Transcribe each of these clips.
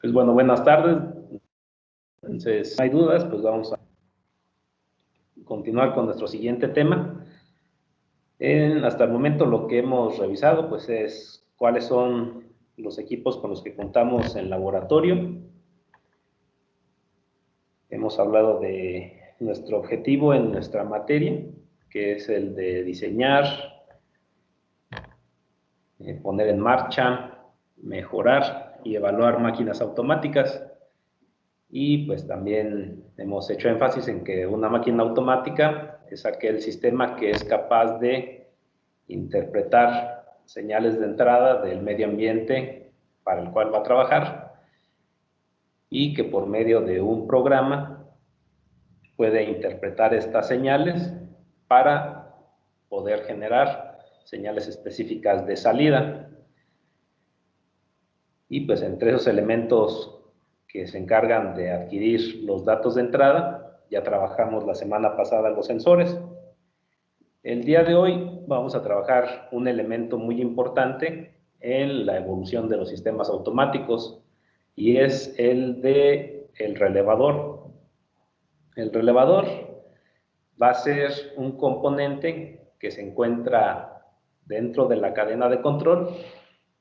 Pues bueno, buenas tardes. Entonces, no hay dudas, pues vamos a continuar con nuestro siguiente tema. Hasta el momento lo que hemos revisado pues es cuáles son los equipos con los que contamos en laboratorio. Hemos hablado de nuestro objetivo en nuestra materia, que es el de diseñar, poner en marcha, mejorar y evaluar máquinas automáticas. Y pues también hemos hecho énfasis en que una máquina automática es aquel sistema que es capaz de interpretar señales de entrada del medio ambiente para el cual va a trabajar y que por medio de un programa puede interpretar estas señales para poder generar señales específicas de salida. Y pues entre esos elementos que se encargan de adquirir los datos de entrada, ya trabajamos la semana pasada los sensores. El día de hoy vamos a trabajar un elemento muy importante en la evolución de los sistemas automáticos y es el de el relevador. El relevador va a ser un componente que se encuentra dentro de la cadena de control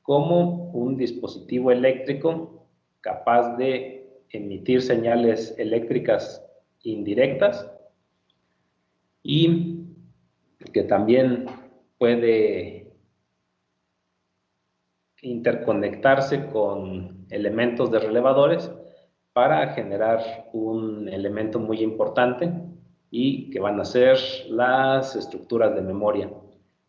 como un dispositivo eléctrico capaz de emitir señales eléctricas indirectas y que también puede interconectarse con elementos de relevadores para generar un elemento muy importante y que van a ser las estructuras de memoria.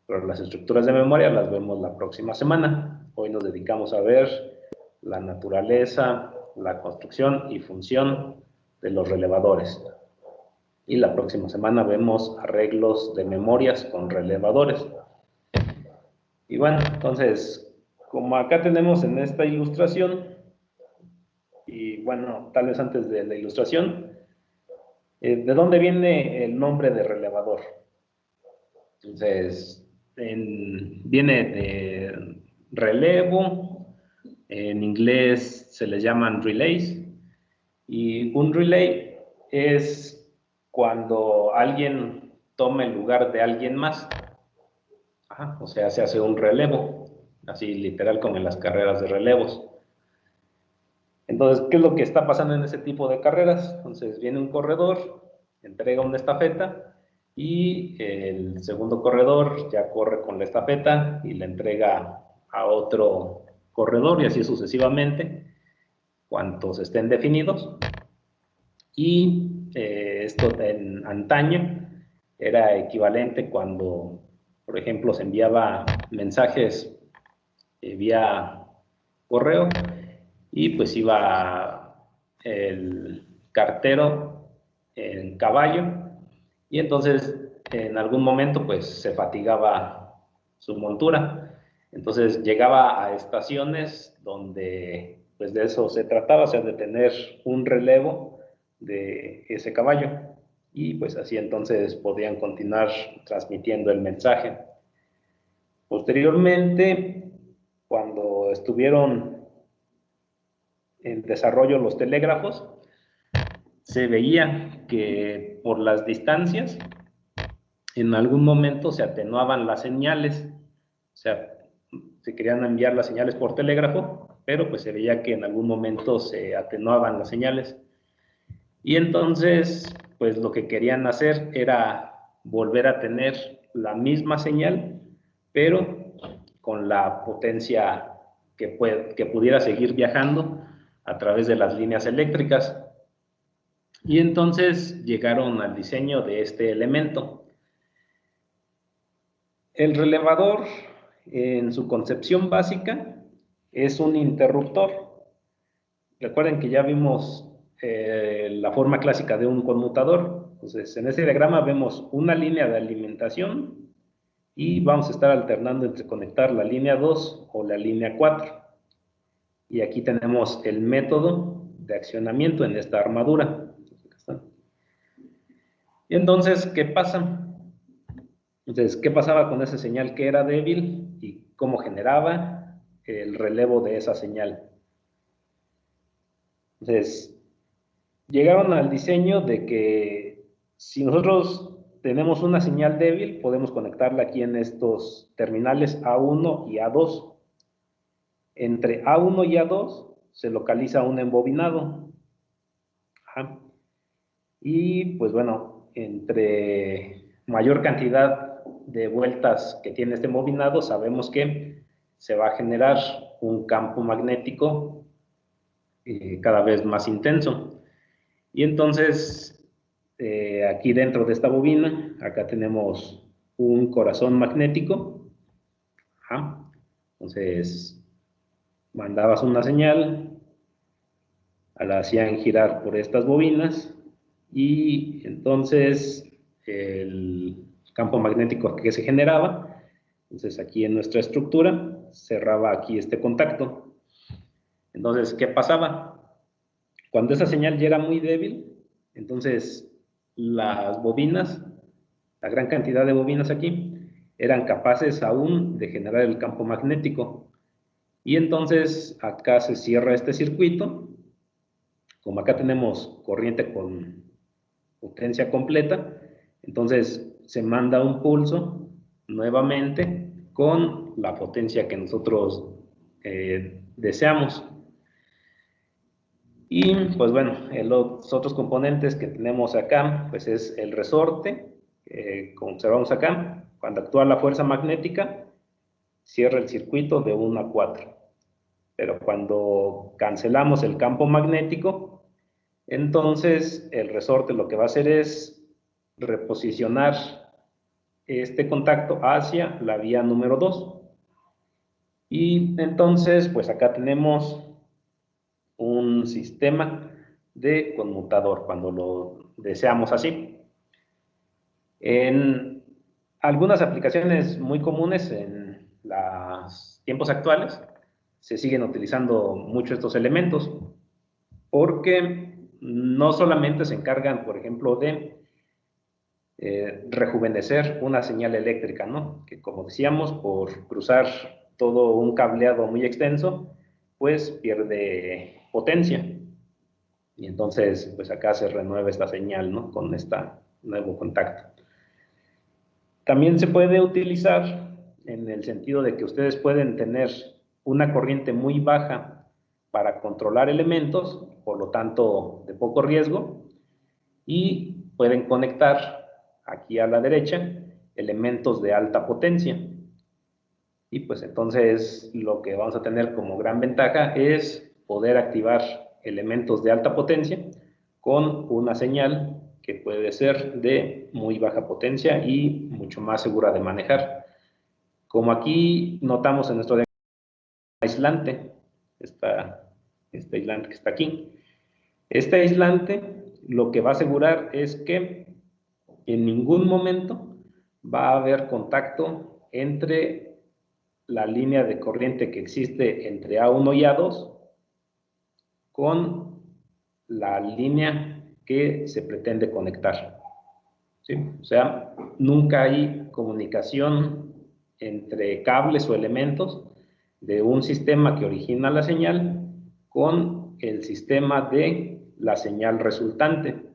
Pero las estructuras de memoria las vemos la próxima semana. Hoy nos dedicamos a ver la naturaleza, la construcción y función de los relevadores. Y la próxima semana vemos arreglos de memorias con relevadores. Y bueno, entonces, como acá tenemos en esta ilustración, y bueno, tal vez antes de la ilustración, ¿de dónde viene el nombre de relevador? Entonces, viene de relevo, en inglés se les llaman relays, y un relay es cuando alguien toma el lugar de alguien más. Ajá, o sea, se hace un relevo, así literal como en las carreras de relevos. Entonces, ¿qué es lo que está pasando en ese tipo de carreras? Entonces, viene un corredor, entrega una estafeta y el segundo corredor ya corre con la estafeta y la entrega a otro corredor y así sucesivamente, cuantos estén definidos. Y esto en antaño era equivalente cuando, por ejemplo, se enviaba mensajes vía correo y pues iba el cartero en caballo y entonces en algún momento pues se fatigaba su montura. Entonces llegaba a estaciones donde pues de eso se trataba, o sea, de tener un relevo de ese caballo y pues así entonces podían continuar transmitiendo el mensaje. Posteriormente, cuando estuvieron en desarrollo los telégrafos, se veía que por las distancias en algún momento se atenuaban las señales, o sea, se querían enviar las señales por telégrafo, pero pues se veía que en algún momento se atenuaban las señales. Y entonces, pues lo que querían hacer era volver a tener la misma señal, pero con la potencia que pudiera seguir viajando a través de las líneas eléctricas. Y entonces llegaron al diseño de este elemento. El relevador, en su concepción básica, es un interruptor. Recuerden que ya vimos la forma clásica de un conmutador. Entonces, en ese diagrama vemos una línea de alimentación y vamos a estar alternando entre conectar la línea 2 o la línea 4. Y aquí tenemos el método de accionamiento en esta armadura. Y entonces, ¿qué pasa? Entonces, ¿qué pasaba con esa señal que era débil y cómo generaba el relevo de esa señal? Entonces, llegaron al diseño de que si nosotros tenemos una señal débil, podemos conectarla aquí en estos terminales A1 y A2. Entre A1 y A2 se localiza un embobinado. Ajá. Y pues bueno, entre mayor cantidad de vueltas que tiene este embobinado, sabemos que se va a generar un campo magnético cada vez más intenso. Y entonces, aquí dentro de esta bobina, acá tenemos un corazón magnético. Ajá. Entonces, mandabas una señal, la hacían girar por estas bobinas y entonces el campo magnético que se generaba, entonces aquí en nuestra estructura, cerraba aquí este contacto. Entonces, ¿qué pasaba? Cuando esa señal ya era muy débil, entonces las bobinas, la gran cantidad de bobinas aquí, eran capaces aún de generar el campo magnético. Y entonces acá se cierra este circuito. Como acá tenemos corriente con potencia completa, entonces se manda un pulso nuevamente con la potencia que nosotros deseamos. Y pues bueno, los otros componentes que tenemos acá, pues es el resorte, como observamos acá, cuando actúa la fuerza magnética, cierra el circuito de 1 a 4. Pero cuando cancelamos el campo magnético, entonces el resorte lo que va a hacer es reposicionar este contacto hacia la vía número 2. Y entonces, pues acá tenemos un sistema de conmutador cuando lo deseamos así. En algunas aplicaciones muy comunes en los tiempos actuales se siguen utilizando mucho estos elementos porque no solamente se encargan, por ejemplo, de rejuvenecer una señal eléctrica, ¿no? Que como decíamos, por cruzar todo un cableado muy extenso, pues pierde potencia. Y entonces, pues acá se renueva esta señal, ¿no? Con este nuevo contacto. También se puede utilizar en el sentido de que ustedes pueden tener una corriente muy baja para controlar elementos, por lo tanto, de poco riesgo, y pueden conectar aquí a la derecha elementos de alta potencia. Y pues entonces lo que vamos a tener como gran ventaja es poder activar elementos de alta potencia con una señal que puede ser de muy baja potencia y mucho más segura de manejar. Como aquí notamos en nuestro aislante, este aislante que está aquí, este aislante lo que va a asegurar es que en ningún momento va a haber contacto entre la línea de corriente que existe entre A1 y A2 con la línea que se pretende conectar. ¿Sí? O sea, nunca hay comunicación entre cables o elementos de un sistema que origina la señal con el sistema de la señal resultante.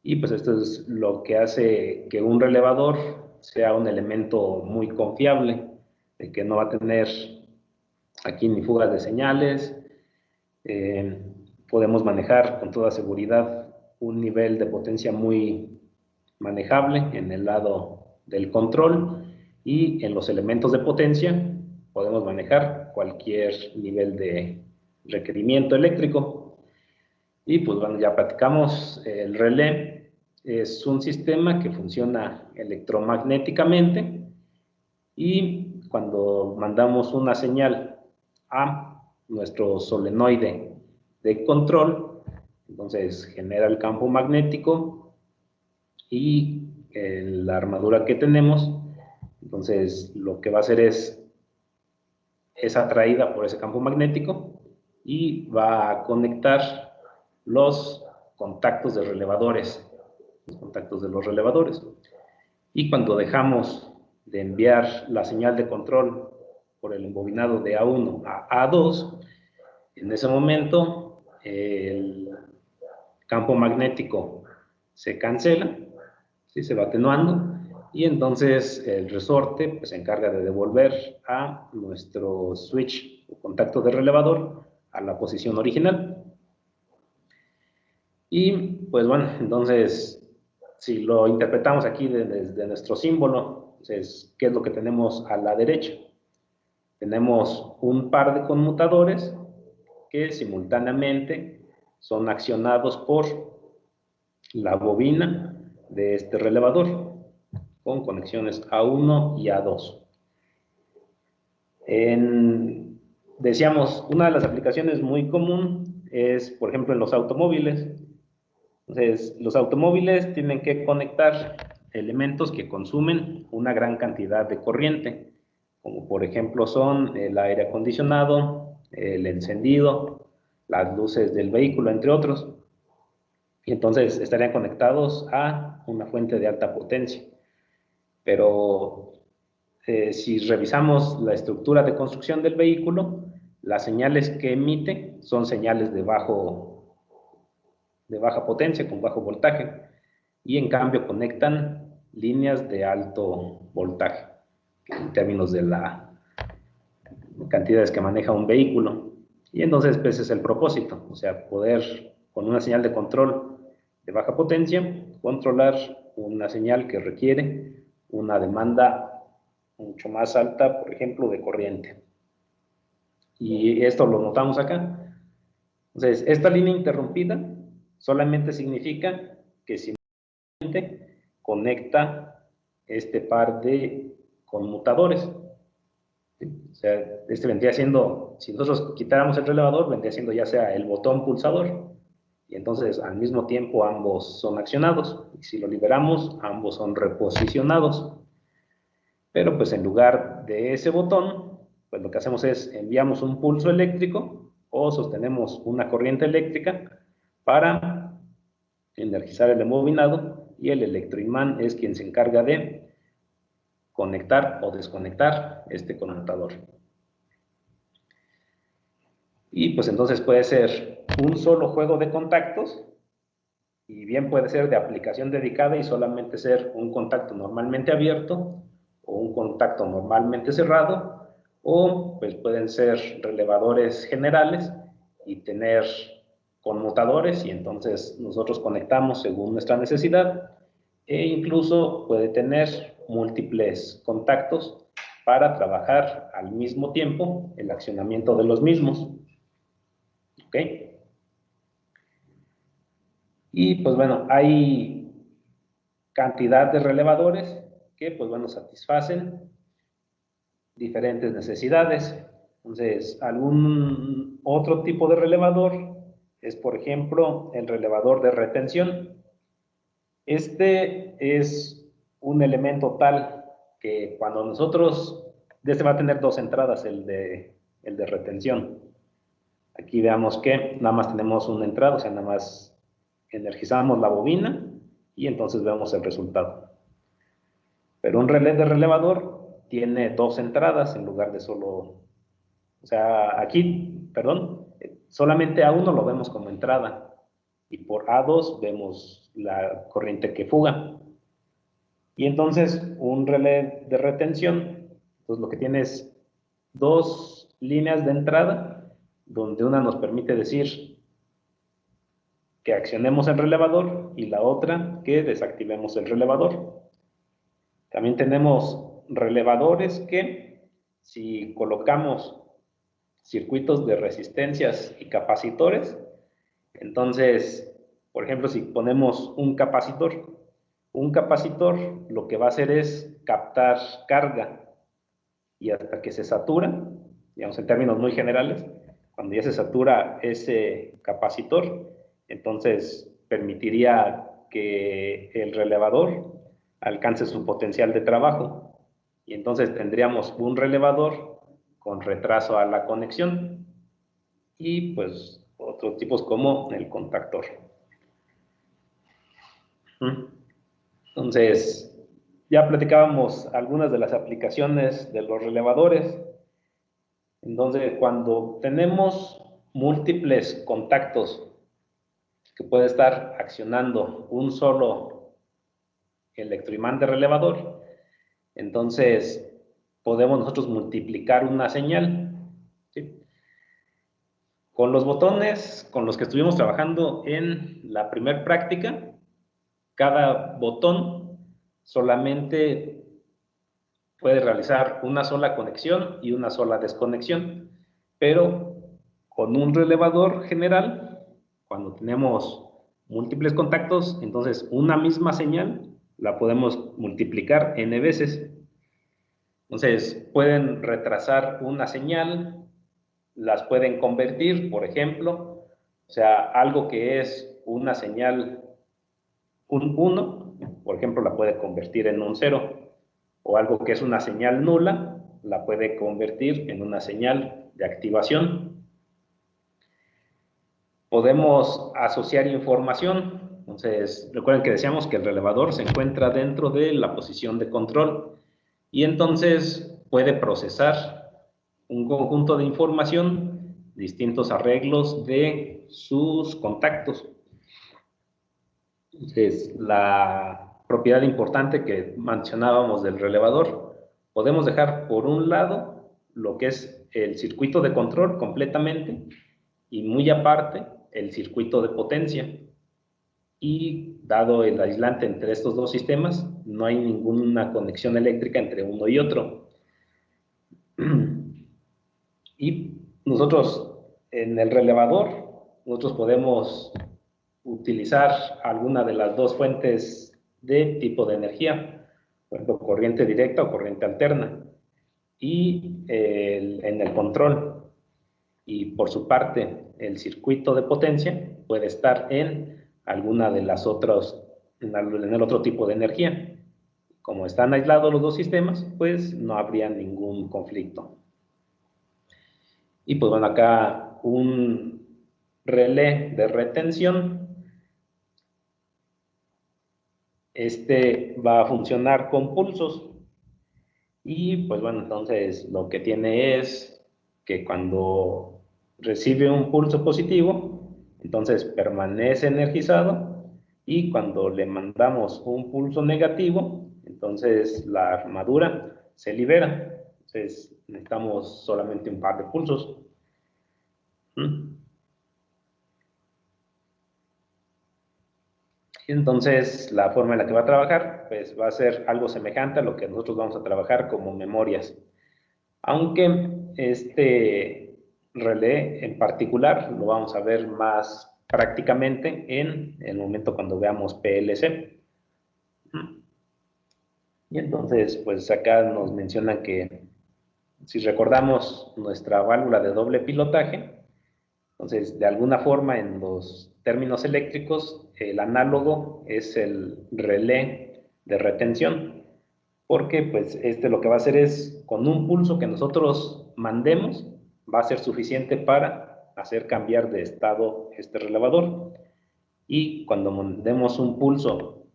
Y pues esto es lo que hace que un relevador sea un elemento muy confiable, de que no va a tener aquí ni fugas de señales. Podemos manejar con toda seguridad un nivel de potencia muy manejable en el lado del control y en los elementos de potencia podemos manejar cualquier nivel de requerimiento eléctrico. Y pues bueno, ya platicamos, el relé es un sistema que funciona electromagnéticamente y cuando mandamos una señal a nuestro solenoide de control, entonces genera el campo magnético y la armadura que tenemos, entonces lo que va a hacer es atraída por ese campo magnético y va a conectar los contactos de relevadores, los contactos de los relevadores. Y cuando dejamos de enviar la señal de control por el embobinado de A1 a A2, en ese momento el campo magnético se cancela, ¿sí? Se va atenuando, y entonces el resorte pues, se encarga de devolver a nuestro switch o contacto de relevador a la posición original. Y pues bueno, entonces si lo interpretamos aquí desde nuestro símbolo, entonces, ¿qué es lo que tenemos a la derecha? Tenemos un par de conmutadores que simultáneamente son accionados por la bobina de este relevador con conexiones A1 y A2. Decíamos, una de las aplicaciones muy común es, por ejemplo, en los automóviles. Entonces, los automóviles tienen que conectar elementos que consumen una gran cantidad de corriente, como por ejemplo son el aire acondicionado, el encendido, las luces del vehículo, entre otros. Y entonces estarían conectados a una fuente de alta potencia. Pero si revisamos la estructura de construcción del vehículo, las señales que emite son señales de baja potencia, con bajo voltaje, y en cambio conectan líneas de alto voltaje, en términos de las cantidades que maneja un vehículo. Y entonces pues, ese es el propósito, o sea, poder con una señal de control de baja potencia, controlar una señal que requiere una demanda mucho más alta, por ejemplo, de corriente. Y esto lo notamos acá. Entonces, esta línea interrumpida solamente significa que simplemente conecta este par de conmutadores. O sea, este vendría siendo, si nosotros quitáramos el relevador, vendría siendo ya sea el botón pulsador, y entonces al mismo tiempo ambos son accionados, y si lo liberamos, ambos son reposicionados. Pero pues en lugar de ese botón, pues lo que hacemos es enviamos un pulso eléctrico o sostenemos una corriente eléctrica para energizar el embobinado, y el electroimán es quien se encarga de conectar o desconectar este conmutador. Y pues entonces puede ser un solo juego de contactos, y bien puede ser de aplicación dedicada y solamente ser un contacto normalmente abierto o un contacto normalmente cerrado, o pues pueden ser relevadores generales y tener conmutadores, y entonces nosotros conectamos según nuestra necesidad, e incluso puede tener múltiples contactos para trabajar al mismo tiempo el accionamiento de los mismos. ¿Ok? Y pues bueno, hay cantidad de relevadores que pues bueno, satisfacen diferentes necesidades. Entonces, algún otro tipo de relevador es, por ejemplo, el relevador de retención. Este es un elemento tal que cuando nosotros, este va a tener dos entradas, el de retención. Aquí veamos que nada más tenemos una entrada, o sea, nada más energizamos la bobina y entonces vemos el resultado. Pero un relé de relevador tiene dos entradas en lugar de solo, o sea, aquí, perdón, solamente A1 lo vemos como entrada y por A2 vemos la corriente que fuga. Y entonces un relé de retención, pues lo que tiene es dos líneas de entrada, donde una nos permite decir que accionemos el relevador y la otra que desactivemos el relevador. También tenemos relevadores que, si colocamos circuitos de resistencias y capacitores, entonces, por ejemplo, si ponemos un capacitor lo que va a hacer es captar carga, y hasta que se satura, digamos en términos muy generales, cuando ya se satura ese capacitor, entonces permitiría que el relevador alcance su potencial de trabajo, y entonces tendríamos un relevador con retraso a la conexión, y pues otros tipos como el contactor. Entonces, ya platicábamos algunas de las aplicaciones de los relevadores. Entonces, cuando tenemos múltiples contactos que puede estar accionando un solo electroimán de relevador, entonces podemos nosotros multiplicar una señal, ¿sí? Con los botones con los que estuvimos trabajando en la primera práctica, cada botón solamente puede realizar una sola conexión y una sola desconexión, pero con un relevador general, cuando tenemos múltiples contactos, entonces una misma señal la podemos multiplicar n veces. Entonces pueden retrasar una señal, las pueden convertir, por ejemplo, o sea, algo que es una señal, un 1, por ejemplo, la puede convertir en un 0, o algo que es una señal nula, la puede convertir en una señal de activación. Podemos asociar información. Entonces, recuerden que decíamos que el relevador se encuentra dentro de la posición de control y entonces puede procesar un conjunto de información, distintos arreglos de sus contactos. Entonces, la propiedad importante que mencionábamos del relevador, podemos dejar por un lado lo que es el circuito de control completamente y muy aparte el circuito de potencia. Y dado el aislante entre estos dos sistemas, no hay ninguna conexión eléctrica entre uno y otro. Y nosotros en el relevador, nosotros podemos utilizar alguna de las dos fuentes de tipo de energía, por ejemplo, corriente directa o corriente alterna, y en el control. Y por su parte, el circuito de potencia puede estar en alguna de las otras, en el otro tipo de energía. Como están aislados los dos sistemas, pues no habría ningún conflicto. Y pues bueno, acá un relé de retención. Este va a funcionar con pulsos. Y pues bueno, entonces lo que tiene es que cuando recibe un pulso positivo, entonces permanece energizado, y cuando le mandamos un pulso negativo, entonces la armadura se libera. Entonces necesitamos solamente un par de pulsos. Y entonces la forma en la que va a trabajar pues va a ser algo semejante a lo que nosotros vamos a trabajar como memorias. Aunque este relé en particular lo vamos a ver más prácticamente en el momento cuando veamos PLC. Y entonces, pues acá nos mencionan que si recordamos nuestra válvula de doble pilotaje, entonces de alguna forma en los términos eléctricos el análogo es el relé de retención, porque pues este lo que va a hacer es, con un pulso que nosotros mandemos, va a ser suficiente para hacer cambiar de estado este relevador. Y cuando mandemos un pulso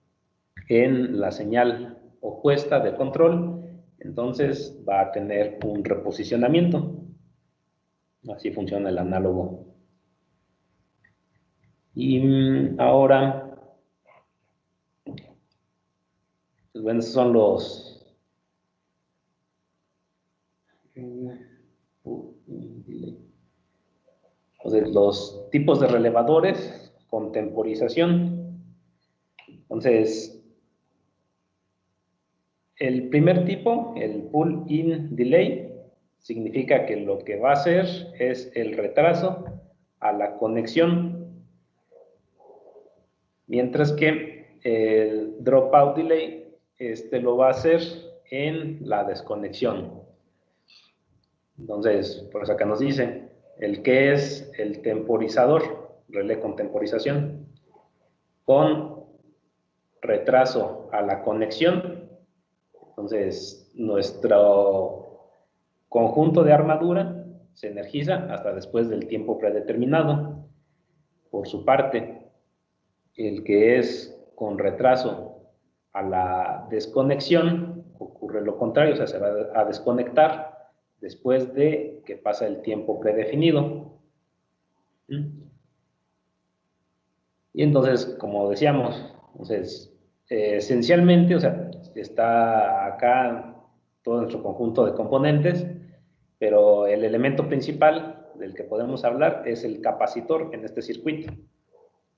en la señal opuesta de control, entonces va a tener un reposicionamiento. Así funciona el análogo. Y ahora, pues bueno, esos son los tipos de relevadores con temporización. Entonces, el primer tipo, el pull-in delay, significa que lo que va a hacer es el retraso a la conexión, mientras que el dropout delay lo va a hacer en la desconexión. Entonces, pues acá nos dice el que es el temporizador, relé con temporización, con retraso a la conexión. Entonces, nuestro conjunto de armadura se energiza hasta después del tiempo predeterminado. Por su parte, el que es con retraso a la desconexión, ocurre lo contrario, o sea, se va a desconectar después de que pasa el tiempo predefinido. Y entonces, como decíamos, entonces, esencialmente, o sea, está acá todo nuestro conjunto de componentes, pero el elemento principal del que podemos hablar es el capacitor en este circuito.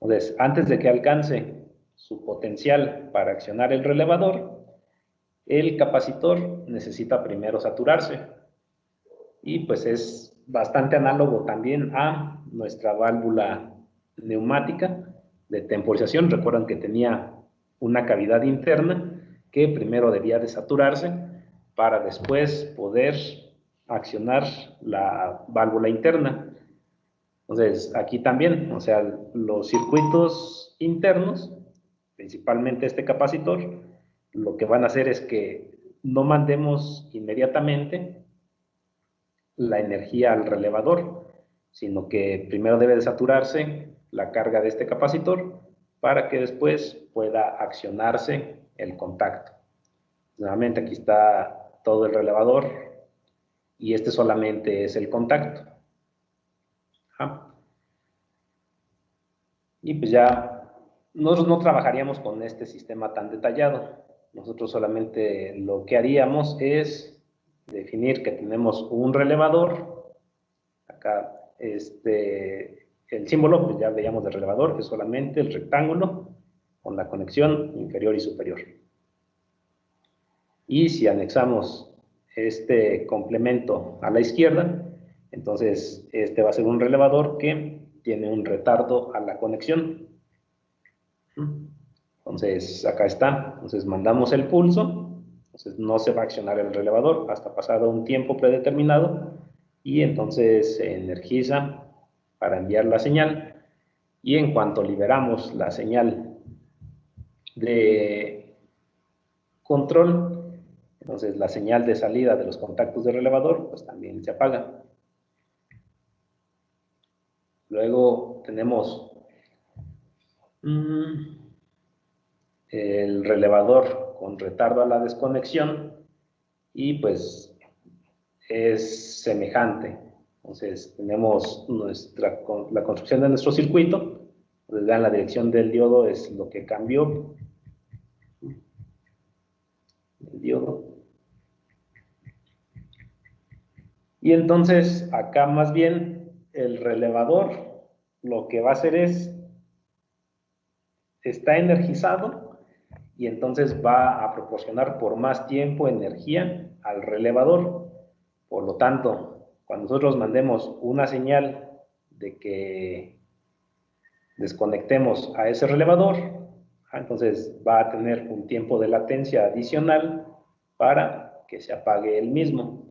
Entonces, antes de que alcance su potencial para accionar el relevador, el capacitor necesita primero saturarse. Y pues es bastante análogo también a nuestra válvula neumática de temporización. Recuerdan que tenía una cavidad interna que primero debía de saturarse para después poder accionar la válvula interna. Entonces, aquí también, o sea, los circuitos internos, principalmente este capacitor, lo que van a hacer es que no mandemos inmediatamente la energía al relevador, sino que primero debe de saturarse la carga de este capacitor para que después pueda accionarse el contacto. Nuevamente aquí está todo el relevador y este solamente es el contacto. Ajá. Y pues ya nosotros no trabajaríamos con este sistema tan detallado. Nosotros solamente lo que haríamos es definir que tenemos un relevador. Acá el símbolo, pues ya veíamos de relevador, es solamente el rectángulo con la conexión inferior y superior. Y si anexamos este complemento a la izquierda, entonces este va a ser un relevador que tiene un retardo a la conexión. Entonces acá está, entonces mandamos el pulso, entonces no se va a accionar el relevador hasta pasado un tiempo predeterminado y entonces se energiza para enviar la señal y en cuanto liberamos la señal de control, entonces la señal de salida de los contactos de relevador pues también se apaga. Luego tenemos el relevador con retardo a la desconexión y pues es semejante. Entonces tenemos la construcción de nuestro circuito, entonces vean la dirección del diodo es lo que cambió, el diodo. Y entonces acá más bien el relevador lo que va a hacer es, está energizado y entonces va a proporcionar por más tiempo energía al relevador. Por lo tanto, cuando nosotros mandemos una señal de que desconectemos a ese relevador, entonces va a tener un tiempo de latencia adicional para que se apague el mismo.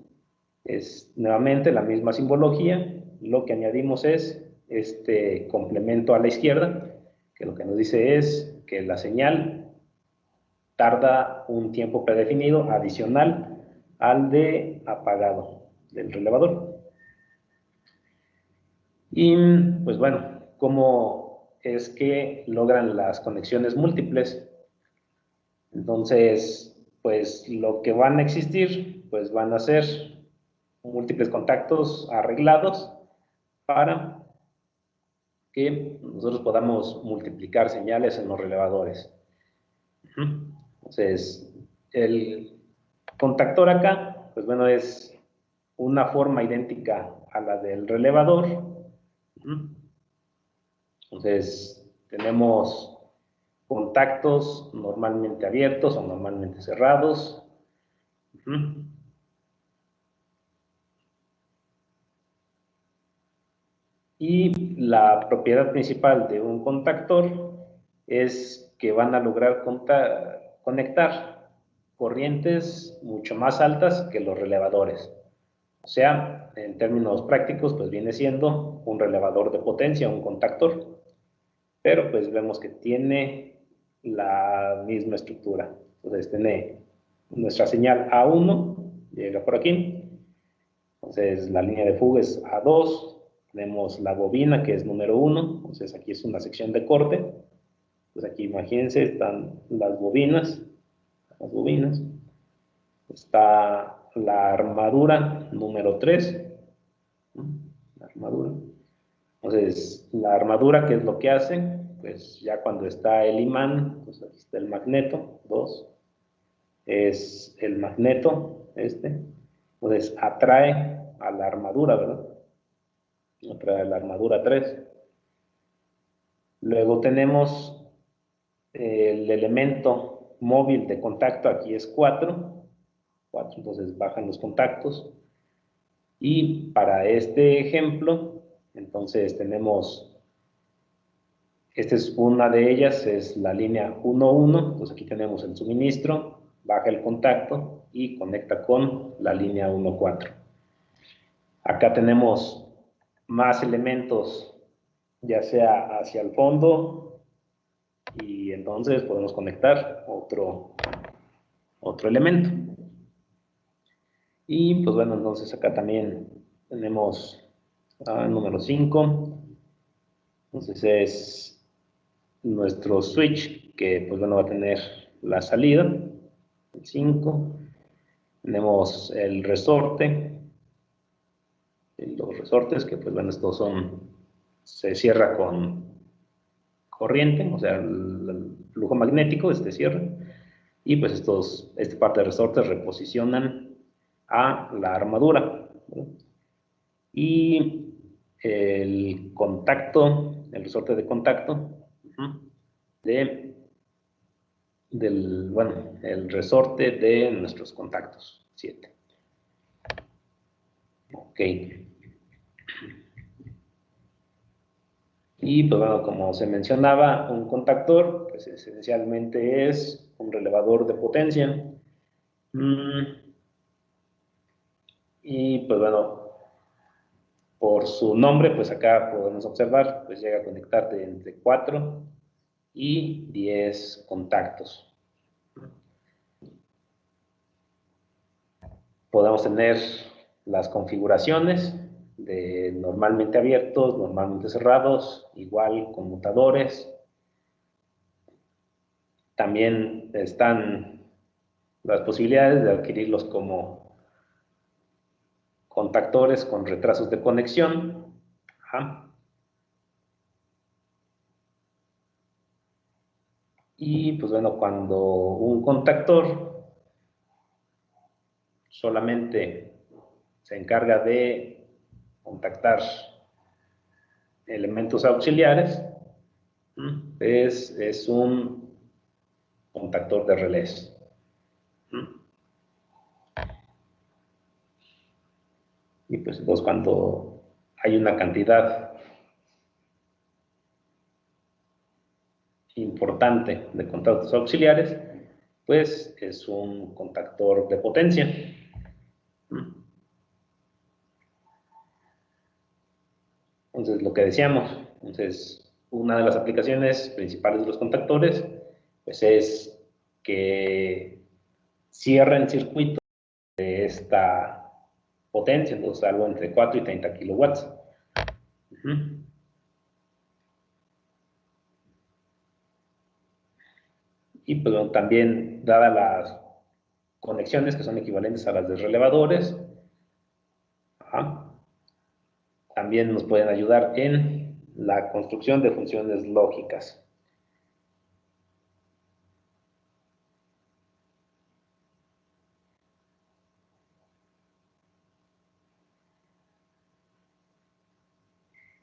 Es nuevamente la misma simbología, lo que añadimos es este complemento a la izquierda, que lo que nos dice es que la señal tarda un tiempo predefinido adicional al de apagado del relevador. Y pues bueno, ¿cómo es que logran las conexiones múltiples? Entonces, pues lo que van a existir, pues van a ser múltiples contactos arreglados para que nosotros podamos multiplicar señales en los relevadores. Entonces, el contactor acá, pues bueno, es una forma idéntica a la del relevador. Entonces, tenemos contactos normalmente abiertos o normalmente cerrados. Y la propiedad principal de un contactor es que van a lograr conectar corrientes mucho más altas que los relevadores. O sea, en términos prácticos, pues viene siendo un relevador de potencia, un contactor, pero pues vemos que tiene la misma estructura. Entonces tiene nuestra señal A1, llega por aquí, entonces la línea de fuga es A2, tenemos la bobina que es número 1, entonces aquí es una sección de corte, pues aquí imagínense están las bobinas, está la armadura número 3, la armadura, Entonces, la armadura, ¿qué es lo que hace? Pues ya cuando está el imán, pues aquí está el magneto, 2, es el magneto, entonces atrae a la armadura, ¿verdad? Atrae a la armadura 3. Luego tenemos el elemento móvil de contacto, aquí es 4, entonces bajan los contactos. Y para este ejemplo, entonces tenemos, esta es una de ellas, es la línea 1,1, entonces aquí tenemos el suministro, baja el contacto y conecta con la línea 1,4. Acá tenemos más elementos, ya sea hacia el fondo, y entonces podemos conectar otro elemento. Y pues bueno, entonces acá también tenemos número 5, entonces es nuestro switch, que pues bueno va a tener la salida, el 5. Tenemos el resorte, los resortes que pues bueno, estos se cierra con corriente, o sea, el flujo magnético, cierra, y pues esta parte de resortes reposicionan a la armadura, ¿no? Y el contacto, el resorte de contacto, el resorte de nuestros contactos, 7. Ok. Y pues bueno, como se mencionaba, un contactor, pues esencialmente es un relevador de potencia. Y pues bueno, por su nombre, pues acá podemos observar, pues llega a conectar entre 4 y 10 contactos. Podemos tener las configuraciones de normalmente abiertos, normalmente cerrados, igual conmutadores. También están las posibilidades de adquirirlos como contactores con retrasos de conexión. Ajá. Y pues bueno, cuando un contactor solamente se encarga de contactar elementos auxiliares, es un contactor de relés. Y pues entonces cuando hay una cantidad importante de contactos auxiliares, pues es un contactor de potencia. Entonces, lo que decíamos, entonces, una de las aplicaciones principales de los contactores, pues es que cierran circuitos de esta potencia, entonces algo entre 4 y 30 kilowatts. Y pues bueno, también, dadas las conexiones que son equivalentes a las de relevadores, también nos pueden ayudar en la construcción de funciones lógicas.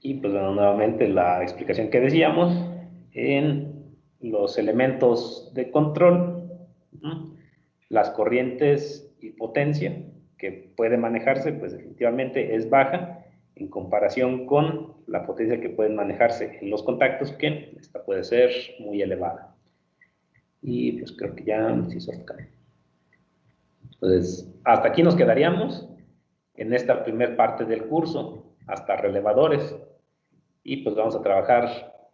Y pues bueno, nuevamente la explicación que decíamos, en los elementos de control, las corrientes y potencia que puede manejarse, pues definitivamente es baja en comparación con la potencia que pueden manejarse en los contactos, que esta puede ser muy elevada. Y pues creo que ya se hizo acá. Entonces, hasta aquí nos quedaríamos en esta primera parte del curso, hasta relevadores. Y pues vamos a trabajar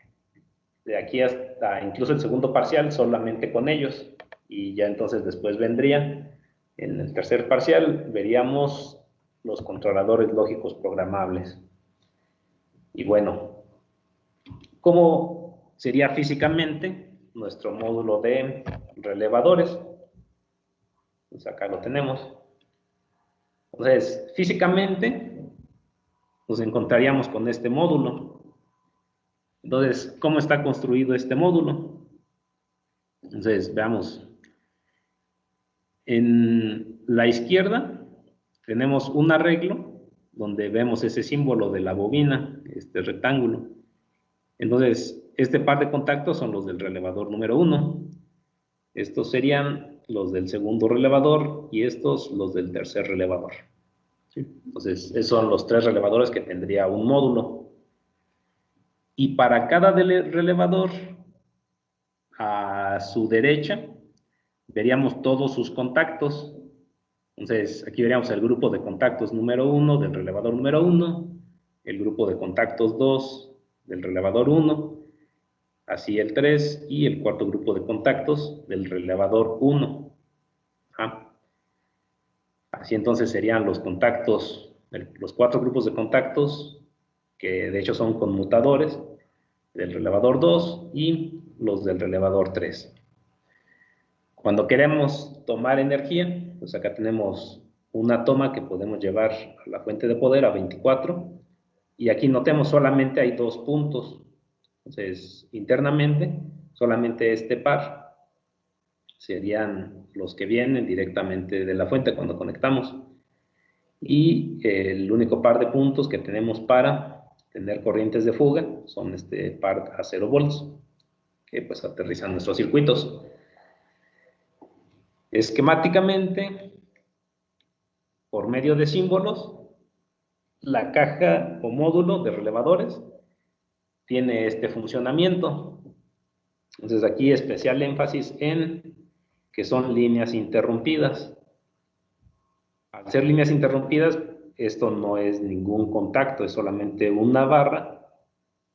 de aquí hasta incluso el segundo parcial solamente con ellos. Y ya entonces después vendría, en el tercer parcial, veríamos los controladores lógicos programables. Y bueno, ¿cómo sería físicamente nuestro módulo de relevadores? Pues acá lo tenemos. Entonces, físicamente, nos encontraríamos con este módulo. Entonces, ¿cómo está construido este módulo? Entonces, veamos. En la izquierda tenemos un arreglo donde vemos ese símbolo de la bobina, este rectángulo. Entonces, este par de contactos son los del relevador número 1. Estos serían los del segundo relevador y estos los del tercer relevador. ¿Sí? Entonces, esos son los 3 relevadores que tendría un módulo. Y para cada relevador, a su derecha, veríamos todos sus contactos. Entonces, aquí veríamos el grupo de contactos número 1 del relevador número 1, el grupo de contactos 2 del relevador 1, así el 3 y el cuarto grupo de contactos del relevador 1. Así entonces serían los contactos, los 4 grupos de contactos, que de hecho son conmutadores, del relevador 2 y los del relevador 3. Cuando queremos tomar energía, pues acá tenemos una toma que podemos llevar a la fuente de poder a 24, y aquí notemos solamente hay 2 puntos. Entonces, internamente, solamente este par serían los que vienen directamente de la fuente cuando conectamos. Y el único par de puntos que tenemos para tener corrientes de fuga son este par a 0 volts, que pues aterrizan nuestros circuitos. Esquemáticamente, por medio de símbolos, la caja o módulo de relevadores tiene este funcionamiento. Entonces aquí especial énfasis en que son líneas interrumpidas. Al ser líneas interrumpidas, esto no es ningún contacto, es solamente una barra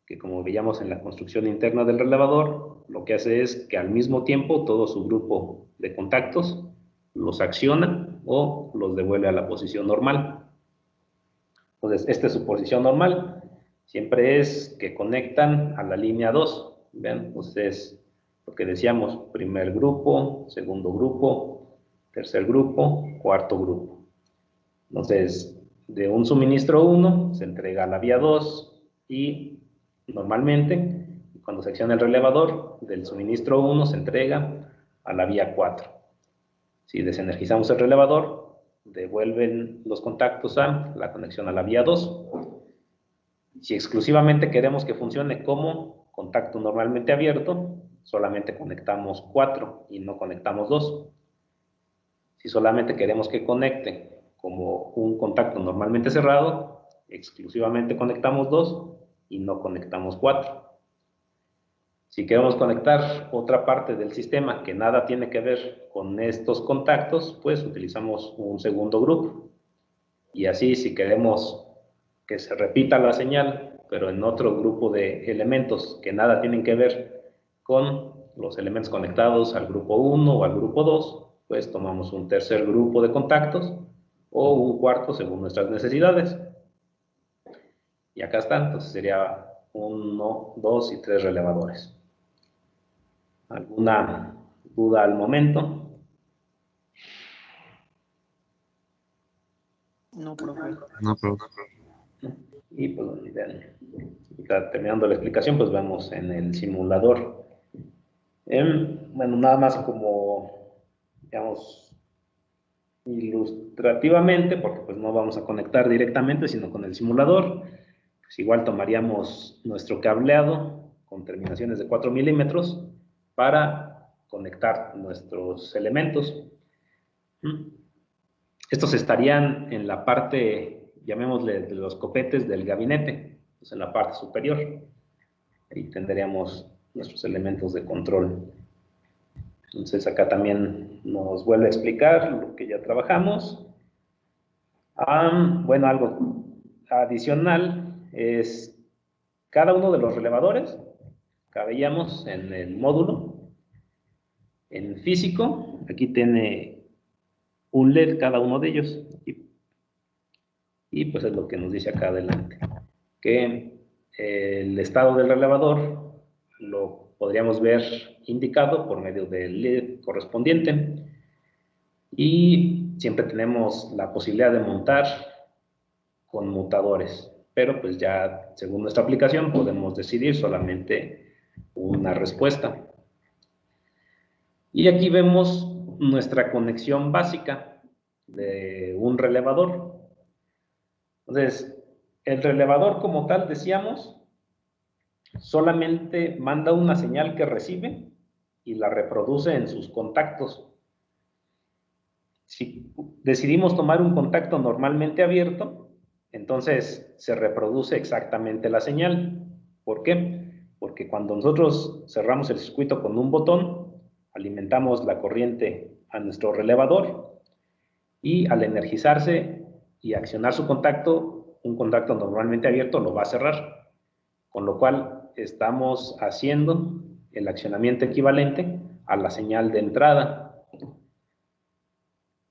que, como veíamos en la construcción interna del relevador, lo que hace es que al mismo tiempo todo su grupo de contactos los acciona o los devuelve a la posición normal. Entonces, esta es su posición normal. Siempre es que conectan a la línea 2. Vean, ustedes lo que decíamos: primer grupo, segundo grupo, tercer grupo, cuarto grupo. Entonces, de un suministro 1 se entrega a la vía 2 y normalmente, cuando se acciona el relevador, del suministro 1 se entrega a la vía 4. Si desenergizamos el relevador, devuelven los contactos a la conexión a la vía 2. Si exclusivamente queremos que funcione como contacto normalmente abierto, solamente conectamos 4 y no conectamos 2. Si solamente queremos que conecte como un contacto normalmente cerrado, exclusivamente conectamos 2 y no conectamos 4. Si queremos conectar otra parte del sistema que nada tiene que ver con estos contactos, pues utilizamos un segundo grupo. Y así, si queremos que se repita la señal, pero en otro grupo de elementos que nada tienen que ver con los elementos conectados al grupo 1 o al grupo 2, pues tomamos un tercer grupo de contactos o un cuarto según nuestras necesidades. Y acá está, entonces sería 1, 2 y 3 relevadores. ¿Alguna duda al momento? No, profe. No, profe. Y pues vean, terminando la explicación, pues vemos en el simulador. Bueno, nada más como, digamos, ilustrativamente, porque pues no vamos a conectar directamente, sino con el simulador. Pues igual tomaríamos nuestro cableado con terminaciones de 4 milímetros para conectar nuestros elementos. Estos estarían en la parte, llamémosle, de los copetes del gabinete, pues en la parte superior. Ahí tendríamos nuestros elementos de control. Entonces acá también nos vuelve a explicar lo que ya trabajamos. Bueno, algo adicional es cada uno de los relevadores que veíamos en el módulo. En físico, aquí tiene un LED cada uno de ellos. Y pues es lo que nos dice acá adelante, que el estado del relevador lo podríamos ver indicado por medio del LED correspondiente, y siempre tenemos la posibilidad de montar conmutadores. pero pues ya según nuestra aplicación podemos decidir solamente una respuesta. Y aquí vemos nuestra conexión básica de un relevador. Entonces, el relevador como tal, decíamos, solamente manda una señal que recibe y la reproduce en sus contactos. Si decidimos tomar un contacto normalmente abierto, entonces se reproduce exactamente la señal. ¿Por qué? Porque cuando nosotros cerramos el circuito con un botón, alimentamos la corriente a nuestro relevador y al energizarse y accionar su contacto, un contacto normalmente abierto lo va a cerrar, con lo cual estamos haciendo el accionamiento equivalente a la señal de entrada.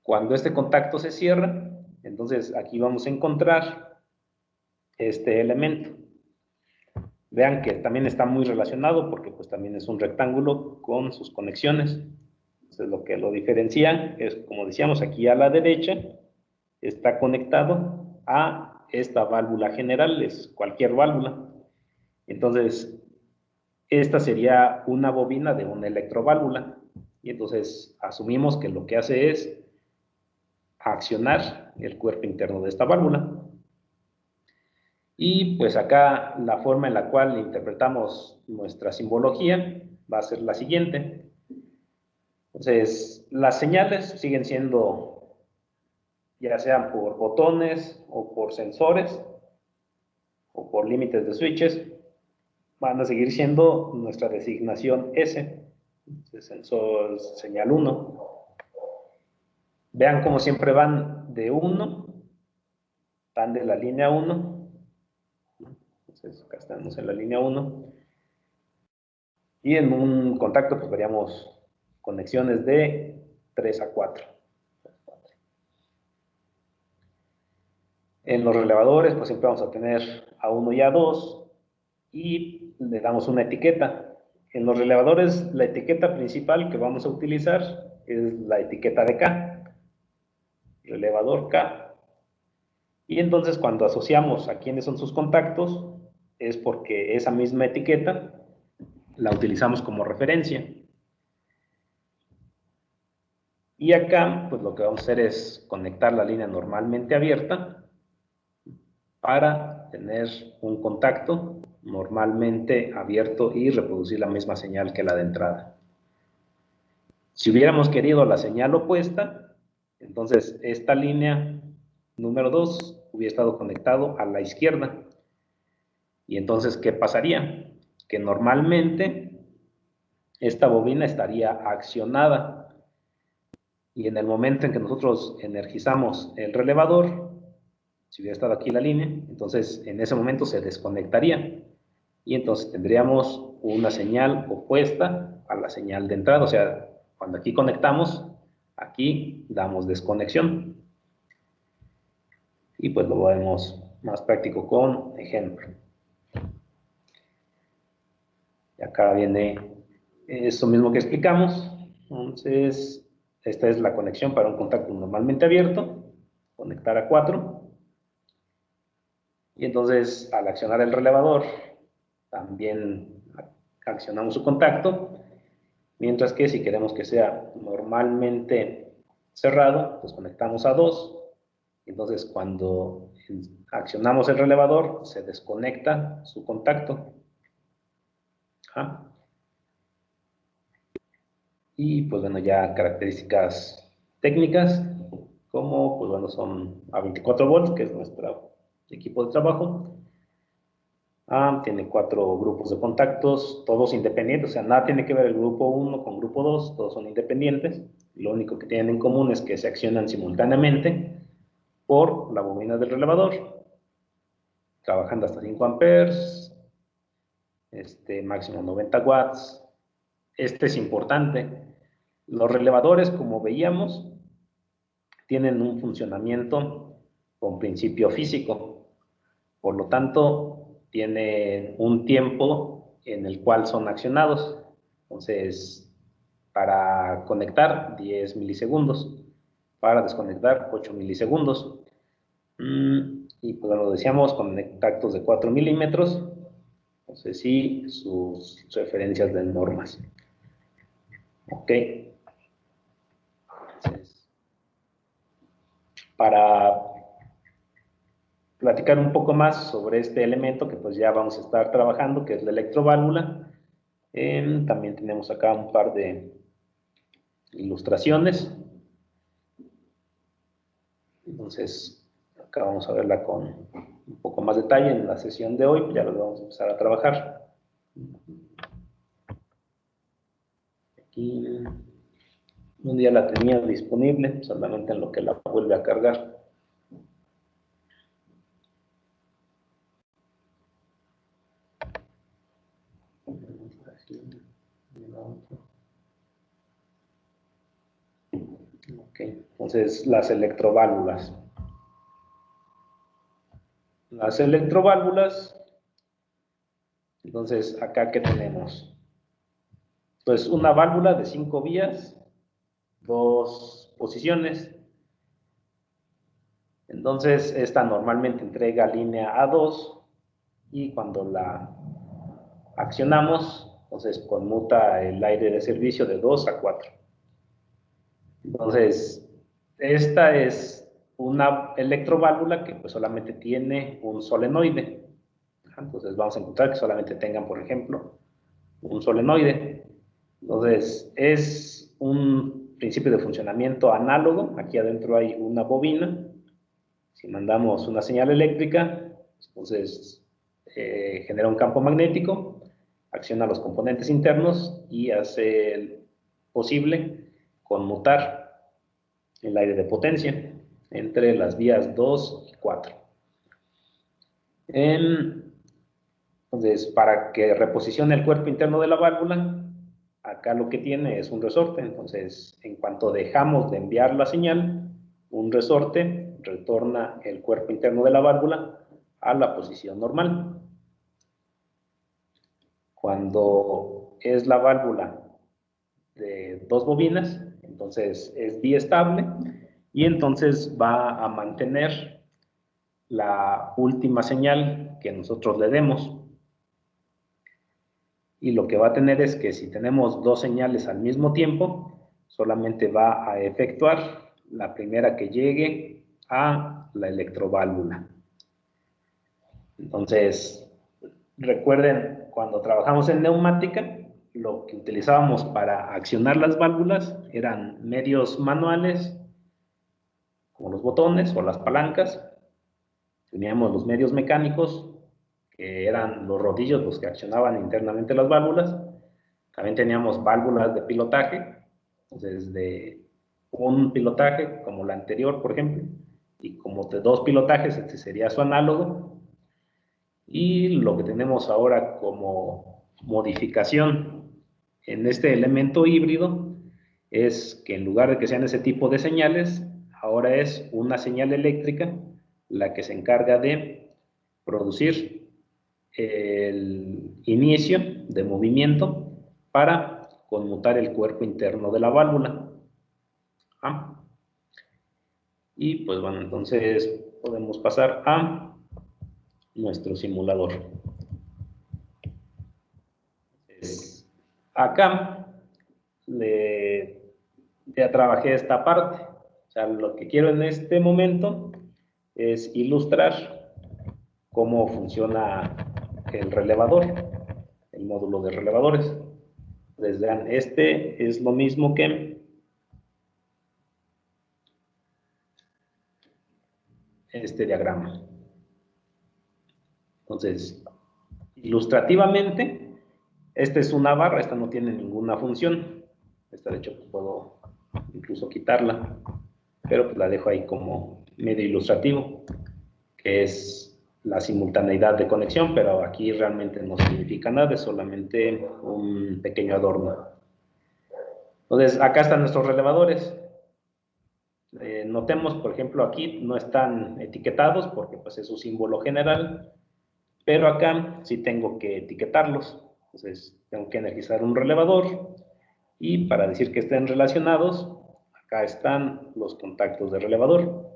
Cuando este contacto se cierra, entonces aquí vamos a encontrar este elemento. Vean que también está muy relacionado porque pues también es un rectángulo con sus conexiones. Entonces lo que lo diferencia es, como decíamos, aquí a la derecha está conectado a esta válvula general, es cualquier válvula. Entonces, esta sería una bobina de una electroválvula. Y entonces asumimos que lo que hace es accionar el cuerpo interno de esta válvula. Y pues acá la forma en la cual interpretamos nuestra simbología va a ser la siguiente. Entonces, las señales siguen siendo, ya sean por botones o por sensores o por límites de switches, van a seguir siendo nuestra designación S, sensor señal 1. Vean cómo siempre van de 1, van de la línea 1. Entonces, acá estamos en la línea 1. Y en un contacto, pues veríamos conexiones de 3 a 4. En los relevadores, pues siempre vamos a tener A1 y A2 y le damos una etiqueta. En los relevadores, la etiqueta principal que vamos a utilizar es la etiqueta de K, relevador K. Y entonces cuando asociamos a quiénes son sus contactos, es porque esa misma etiqueta la utilizamos como referencia. Y acá, pues lo que vamos a hacer es conectar la línea normalmente abierta para tener un contacto normalmente abierto y reproducir la misma señal que la de entrada. Si hubiéramos querido la señal opuesta, entonces esta línea número 2 hubiera estado conectado a la izquierda. Y entonces, ¿qué pasaría? Que normalmente esta bobina estaría accionada y en el momento en que nosotros energizamos el relevador, si hubiera estado aquí la línea, entonces en ese momento se desconectaría y entonces tendríamos una señal opuesta a la señal de entrada. O sea, cuando aquí conectamos, aquí damos desconexión. Y pues lo vemos más práctico con ejemplo. Y acá viene eso mismo que explicamos. Entonces, esta es la conexión para un contacto normalmente abierto. Conectar a 4. Y entonces, al accionar el relevador, también accionamos su contacto. Mientras que si queremos que sea normalmente cerrado, pues conectamos a 2. Entonces, cuando accionamos el relevador, se desconecta su contacto. Ajá. Y pues bueno, ya características técnicas, como pues bueno, son a 24 volts, que es nuestro equipo de trabajo. Tiene 4 grupos de contactos, todos independientes, o sea, nada tiene que ver el grupo 1 con grupo 2, todos son independientes. Lo único que tienen en común es que se accionan simultáneamente por la bobina del relevador, trabajando hasta 5 amperes, máximo 90 watts. Este es importante. Los relevadores, como veíamos, tienen un funcionamiento con principio físico. Por lo tanto, tienen un tiempo en el cual son accionados. Entonces, para conectar, 10 milisegundos. Para desconectar, 8 milisegundos. Y pues lo decíamos con contactos de 4 milímetros. Entonces sí, sus referencias de normas. Ok. Entonces, para platicar un poco más sobre este elemento que pues ya vamos a estar trabajando, que es la electroválvula, también tenemos acá un par de ilustraciones. Entonces, acá vamos a verla con un poco más detalle en la sesión de hoy, ya lo vamos a empezar a trabajar. Aquí un día la tenía disponible, solamente en lo que la vuelve a cargar. Ok, entonces las electroválvulas. Las electroválvulas, entonces acá ¿qué tenemos? Pues una válvula de 5 vías, 2 posiciones. Entonces esta normalmente entrega línea A2 y cuando la accionamos, entonces conmuta el aire de servicio de 2 a 4. Entonces, esta es una electroválvula que pues solamente tiene un solenoide. Entonces vamos a encontrar que solamente tengan, por ejemplo, un solenoide. Entonces, es un principio de funcionamiento análogo. Aquí adentro hay una bobina. Si mandamos una señal eléctrica, entonces genera un campo magnético, acciona los componentes internos y hace posible conmutar el aire de potencia entre las vías 2 y 4. Entonces, para que reposicione el cuerpo interno de la válvula, acá lo que tiene es un resorte. Entonces, en cuanto dejamos de enviar la señal, un resorte retorna el cuerpo interno de la válvula a la posición normal. Cuando es la válvula de 2 bobinas, entonces es biestable y entonces va a mantener la última señal que nosotros le demos. Y lo que va a tener es que si tenemos 2 señales al mismo tiempo, solamente va a efectuar la primera que llegue a la electroválvula. Entonces, recuerden, cuando trabajamos en neumática, lo que utilizábamos para accionar las válvulas eran medios manuales, como los botones o las palancas. Teníamos los medios mecánicos, que eran los rodillos los que accionaban internamente las válvulas. También teníamos válvulas de pilotaje, entonces de un pilotaje como la anterior, por ejemplo, y como de 2 pilotajes, este sería su análogo. Y lo que tenemos ahora como modificación en este elemento híbrido es que en lugar de que sean ese tipo de señales, ahora es una señal eléctrica la que se encarga de producir el inicio de movimiento para conmutar el cuerpo interno de la válvula. ¿Ah? Y pues bueno, entonces podemos pasar a nuestro simulador. Entonces, acá ya trabajé esta parte. O sea, lo que quiero en este momento es ilustrar cómo funciona el relevador, el módulo de relevadores. Entonces, vean, este es lo mismo que este diagrama. Entonces, ilustrativamente, esta es una barra, esta no tiene ninguna función. Esta, de hecho, puedo incluso quitarla, pero pues la dejo ahí como medio ilustrativo, que es la simultaneidad de conexión, pero aquí realmente no significa nada, es solamente un pequeño adorno. Entonces, acá están nuestros relevadores. Notemos, por ejemplo, aquí no están etiquetados porque pues es su símbolo general, pero acá sí tengo que etiquetarlos. Entonces, tengo que energizar un relevador y para decir que estén relacionados, acá están los contactos de relevador.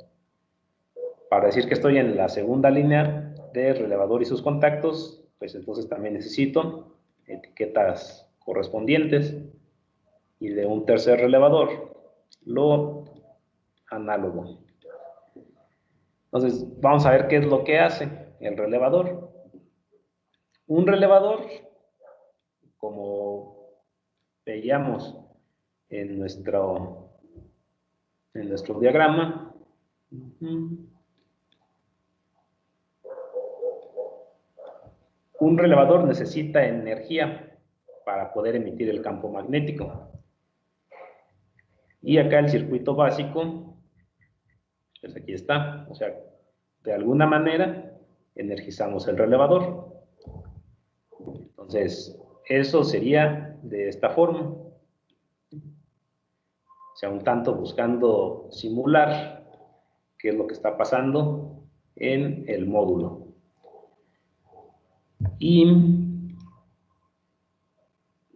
Para decir que estoy en la segunda línea de relevador y sus contactos, pues entonces también necesito etiquetas correspondientes. Y de un tercer relevador, lo análogo. Entonces, vamos a ver qué es lo que hace el relevador. Un relevador, como veíamos en nuestro diagrama, un relevador necesita energía para poder emitir el campo magnético. Y acá el circuito básico, pues aquí está, o sea, de alguna manera energizamos el relevador. Entonces, eso sería de esta forma. O sea, un tanto buscando simular qué es lo que está pasando en el módulo. Y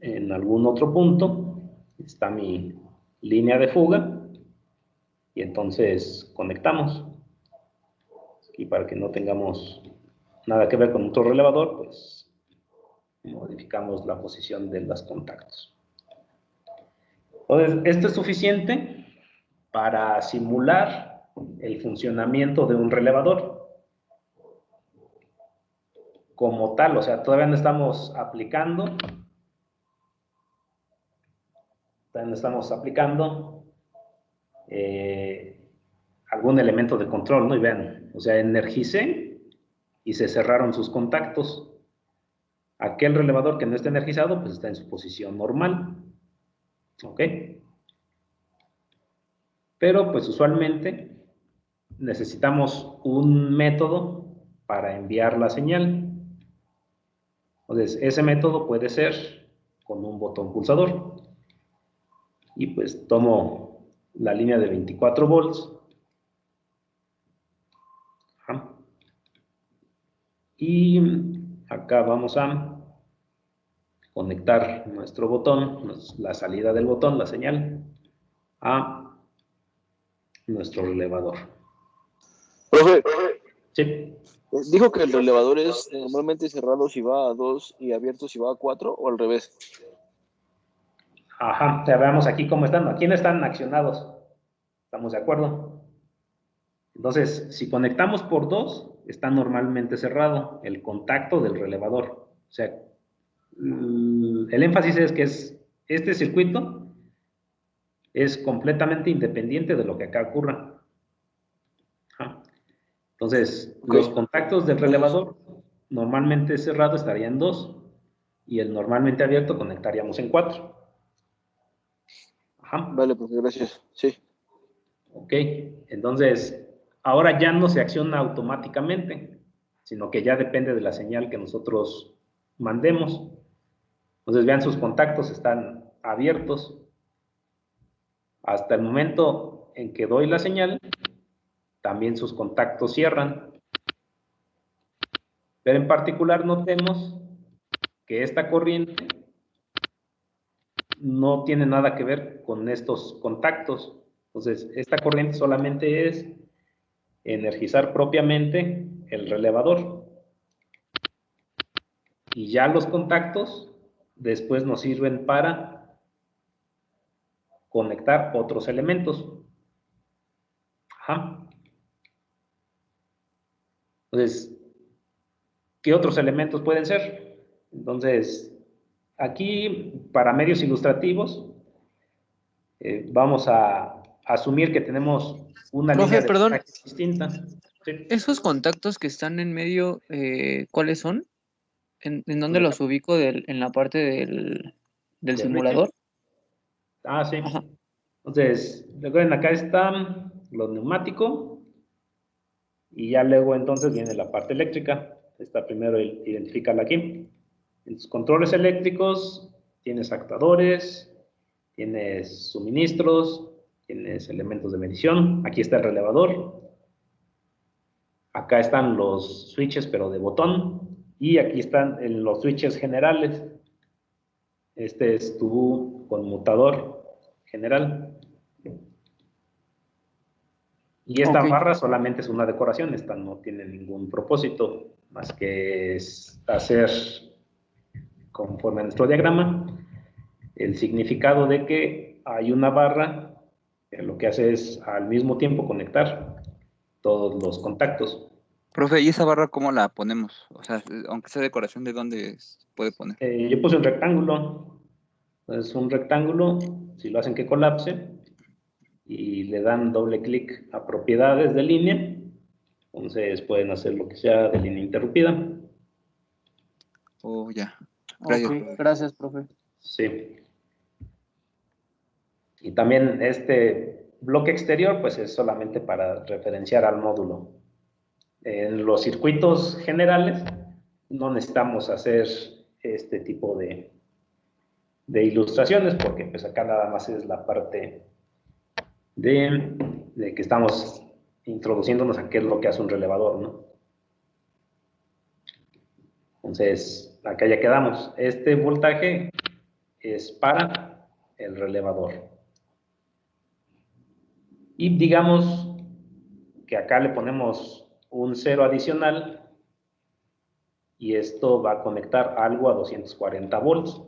en algún otro punto está mi línea de fuga y entonces conectamos. Y para que no tengamos nada que ver con otro relevador, pues modificamos la posición de los contactos. Entonces, esto es suficiente para simular el funcionamiento de un relevador como tal, o sea, todavía no estamos aplicando algún elemento de control, ¿no? Y vean, o sea, energicé y se cerraron sus contactos. Aquel relevador que no está energizado, pues está en su posición normal. ¿Ok? Pero, pues usualmente necesitamos un método para enviar la señal. Entonces, ese método puede ser con un botón pulsador. Y pues tomo la línea de 24 volts. Y acá vamos a conectar nuestro botón, la salida del botón, la señal, a nuestro relevador. Profe, Sí. dijo que el relevador es normalmente cerrado si va a 2 y abierto si va a 4 o al revés. Ajá, ya veamos aquí cómo están. Aquí no están accionados. ¿Estamos de acuerdo? Entonces, si conectamos por 2, está normalmente cerrado el contacto del relevador. O sea, el énfasis es que este circuito es completamente independiente de lo que acá ocurra. Entonces, los contactos del relevador normalmente cerrado estaría en 2 y el normalmente abierto conectaríamos en 4. Ajá. Vale, pues gracias. Sí. Ok, entonces ahora ya no se acciona automáticamente, sino que ya depende de la señal que nosotros mandemos. Entonces vean, sus contactos están abiertos hasta el momento en que doy la señal. También sus contactos cierran, pero en particular notemos que esta corriente no tiene nada que ver con estos contactos. Entonces, esta corriente solamente es energizar propiamente el relevador. Y ya los contactos después nos sirven para conectar otros elementos. Ajá. Entonces, ¿qué otros elementos pueden ser? Entonces, aquí, para medios ilustrativos, vamos a asumir que tenemos una línea Profe, de perdón, voltaje distinta. ¿Sí? esos contactos que están en medio, ¿cuáles son? ¿En dónde ¿Dónde está? los ubico en la parte del ¿De switches? simulador? Ah, sí. Ajá. Entonces, recuerden, acá está lo neumático y ya luego entonces viene la parte eléctrica. Está primero identificarla aquí. En tus controles eléctricos tienes actuadores, tienes suministros, tienes elementos de medición. Aquí está el relevador. Acá están los switches, pero de botón. Y aquí están los switches generales. Este es tu conmutador general. Y esta Ok. barra solamente es una decoración, esta no tiene ningún propósito más que es hacer, conforme a nuestro diagrama, el significado de que hay una barra que lo que hace es al mismo tiempo conectar todos los contactos. Profe, ¿y esa barra cómo la ponemos? O sea, aunque sea decoración, ¿de dónde se puede poner? Yo puse un rectángulo, es un rectángulo, si lo hacen que colapse, y le dan doble clic a propiedades de línea, entonces pueden hacer lo que sea de línea interrumpida. Oh, ya. Ok, Gracias, profe. gracias, profe. Sí. Y también este bloque exterior, pues es solamente para referenciar al módulo. En los circuitos generales no necesitamos hacer este tipo de ilustraciones porque pues acá nada más es la parte de que estamos introduciéndonos a qué es lo que hace un relevador, ¿no? Entonces, acá ya quedamos. Este voltaje es para el relevador. Y digamos que acá le ponemos un 0 adicional y esto va a conectar algo a 240 volts.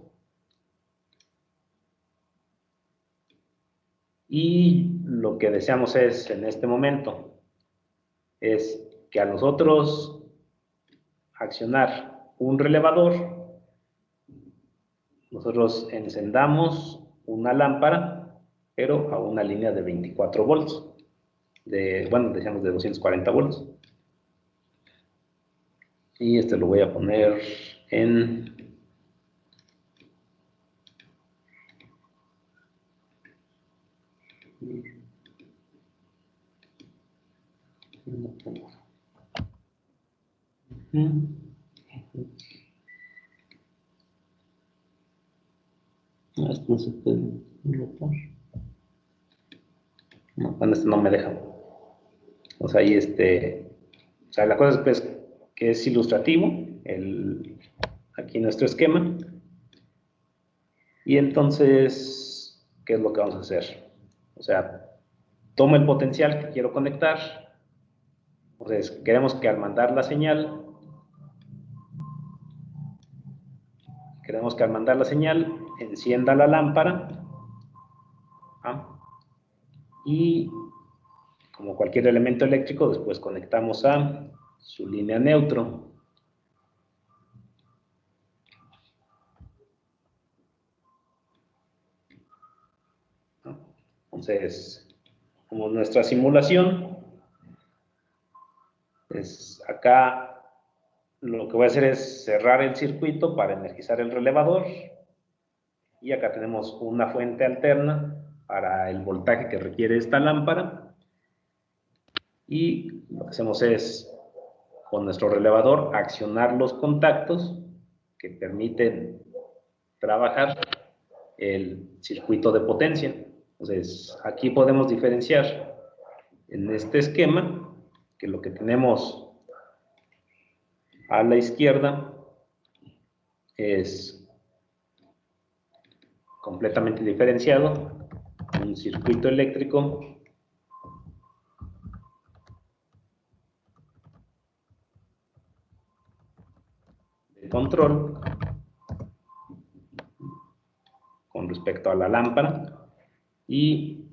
Y lo que deseamos es, en este momento, es que a nosotros accionar un relevador, nosotros encendamos una lámpara, pero a una línea de 24 volts. Bueno, decíamos de 240 volts. Y este lo voy a poner en... Esto no se puede notar. No, bueno, este no me deja. O sea, ahí o sea, la cosa es pues, que es ilustrativo, aquí nuestro esquema. Y entonces, ¿qué es lo que vamos a hacer? O sea, tomo el potencial que quiero conectar. Entonces, queremos que al mandar la señal, encienda la lámpara. ¿Ah? Y como cualquier elemento eléctrico, después conectamos a su línea neutro. Entonces, como nuestra simulación, pues acá lo que voy a hacer es cerrar el circuito para energizar el relevador. Y acá tenemos una fuente alterna para el voltaje que requiere esta lámpara. Y lo que hacemos es, con nuestro relevador, accionar los contactos que permiten trabajar el circuito de potencia. Entonces, aquí podemos diferenciar en este esquema que lo que tenemos a la izquierda es completamente diferenciado, un circuito eléctrico de control con respecto a la lámpara y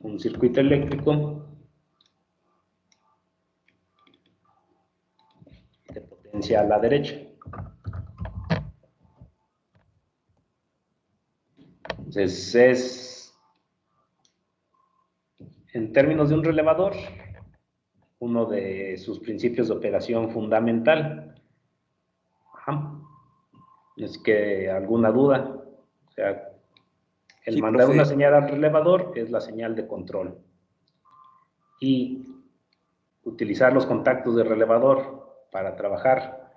un circuito eléctrico de potencia a la derecha. Entonces en términos de un relevador, uno de sus principios de operación fundamental. Ajá. ¿Es que alguna duda? O sea, el Sí, mandar profe. una señal al relevador es la señal de control. Y utilizar los contactos del relevador para trabajar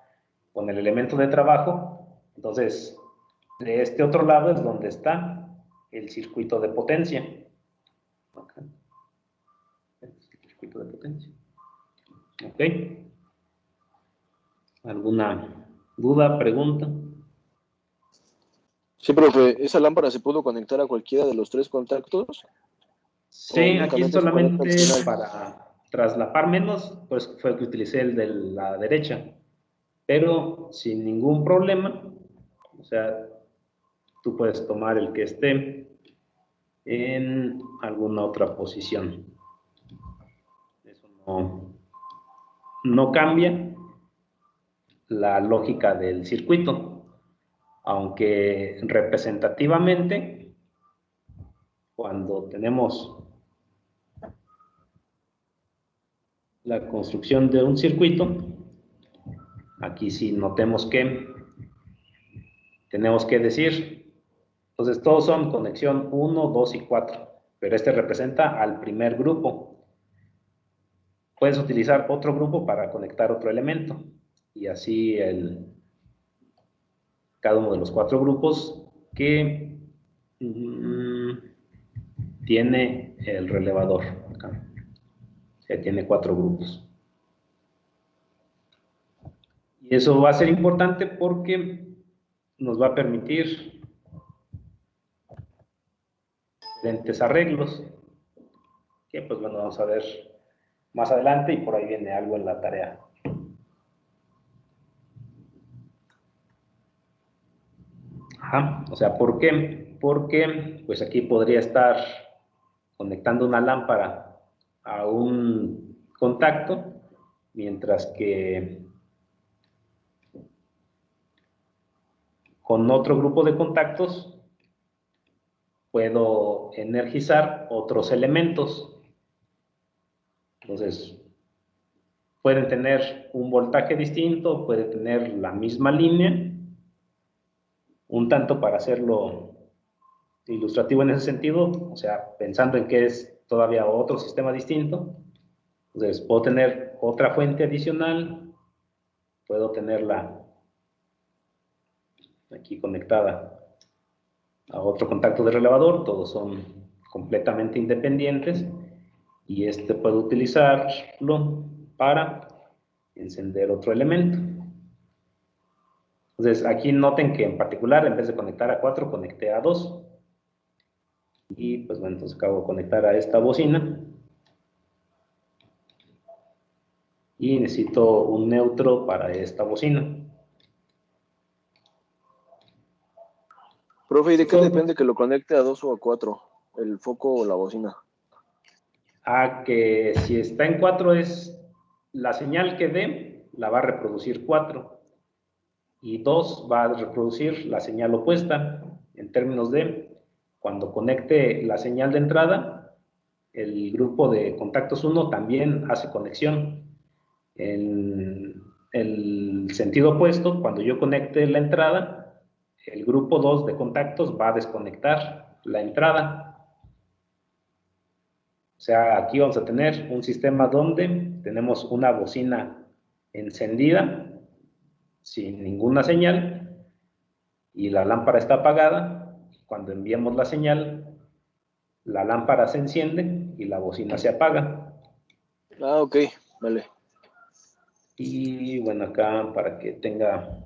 con el elemento de trabajo, entonces, de este otro lado es donde está el circuito de potencia. Okay. El circuito de potencia. ¿Ok? ¿Alguna duda, pregunta? Sí, profe, ¿esa lámpara se pudo conectar a cualquiera de los tres contactos? Sí, aquí únicamente se conecta solamente al final? para traslapar menos, pues fue que utilicé el de la derecha, pero sin ningún problema. O sea, tú puedes tomar el que esté en alguna otra posición. Eso no cambia la lógica del circuito, aunque representativamente, cuando tenemos la construcción de un circuito, aquí sí notemos que tenemos que decir, entonces todos son conexión 1, 2 y 4, pero este representa al primer grupo. Puedes utilizar otro grupo para conectar otro elemento, y así cada uno de los 4 grupos que tiene el relevador. Acá. O sea, tiene 4 grupos. Y eso va a ser importante porque nos va a permitir diferentes arreglos, que pues bueno, vamos a ver más adelante, y por ahí viene algo en la tarea. Ajá, o sea, ¿por qué? Porque pues aquí podría estar conectando una lámpara a un contacto, mientras que con otro grupo de contactos puedo energizar otros elementos. Entonces, pueden tener un voltaje distinto, puede tener la misma línea, un tanto para hacerlo ilustrativo en ese sentido, o sea, pensando en que es todavía otro sistema distinto. Entonces, puedo tener otra fuente adicional, puedo tenerla aquí conectada a otro contacto de relevador, todos son completamente independientes, y este puedo utilizarlo para encender otro elemento. Entonces, aquí noten que en particular, en vez de conectar a 4, conecté a 2. Y pues bueno, entonces acabo de conectar a esta bocina. Y necesito un neutro para esta bocina. Profe, ¿y de qué depende que lo conecte a 2 o a 4? ¿El foco o la bocina? A que si está en 4 es la señal que dé, la va a reproducir 4. Y 2 va a reproducir la señal opuesta, en términos de cuando conecte la señal de entrada, el grupo de contactos 1 también hace conexión. En el sentido opuesto, cuando yo conecte la entrada, el grupo 2 de contactos va a desconectar la entrada. O sea, aquí vamos a tener un sistema donde tenemos una bocina encendida sin ninguna señal y la lámpara está apagada. Cuando enviamos la señal, la lámpara se enciende y la bocina se apaga. Ah, ok, vale. Y bueno, acá para que tenga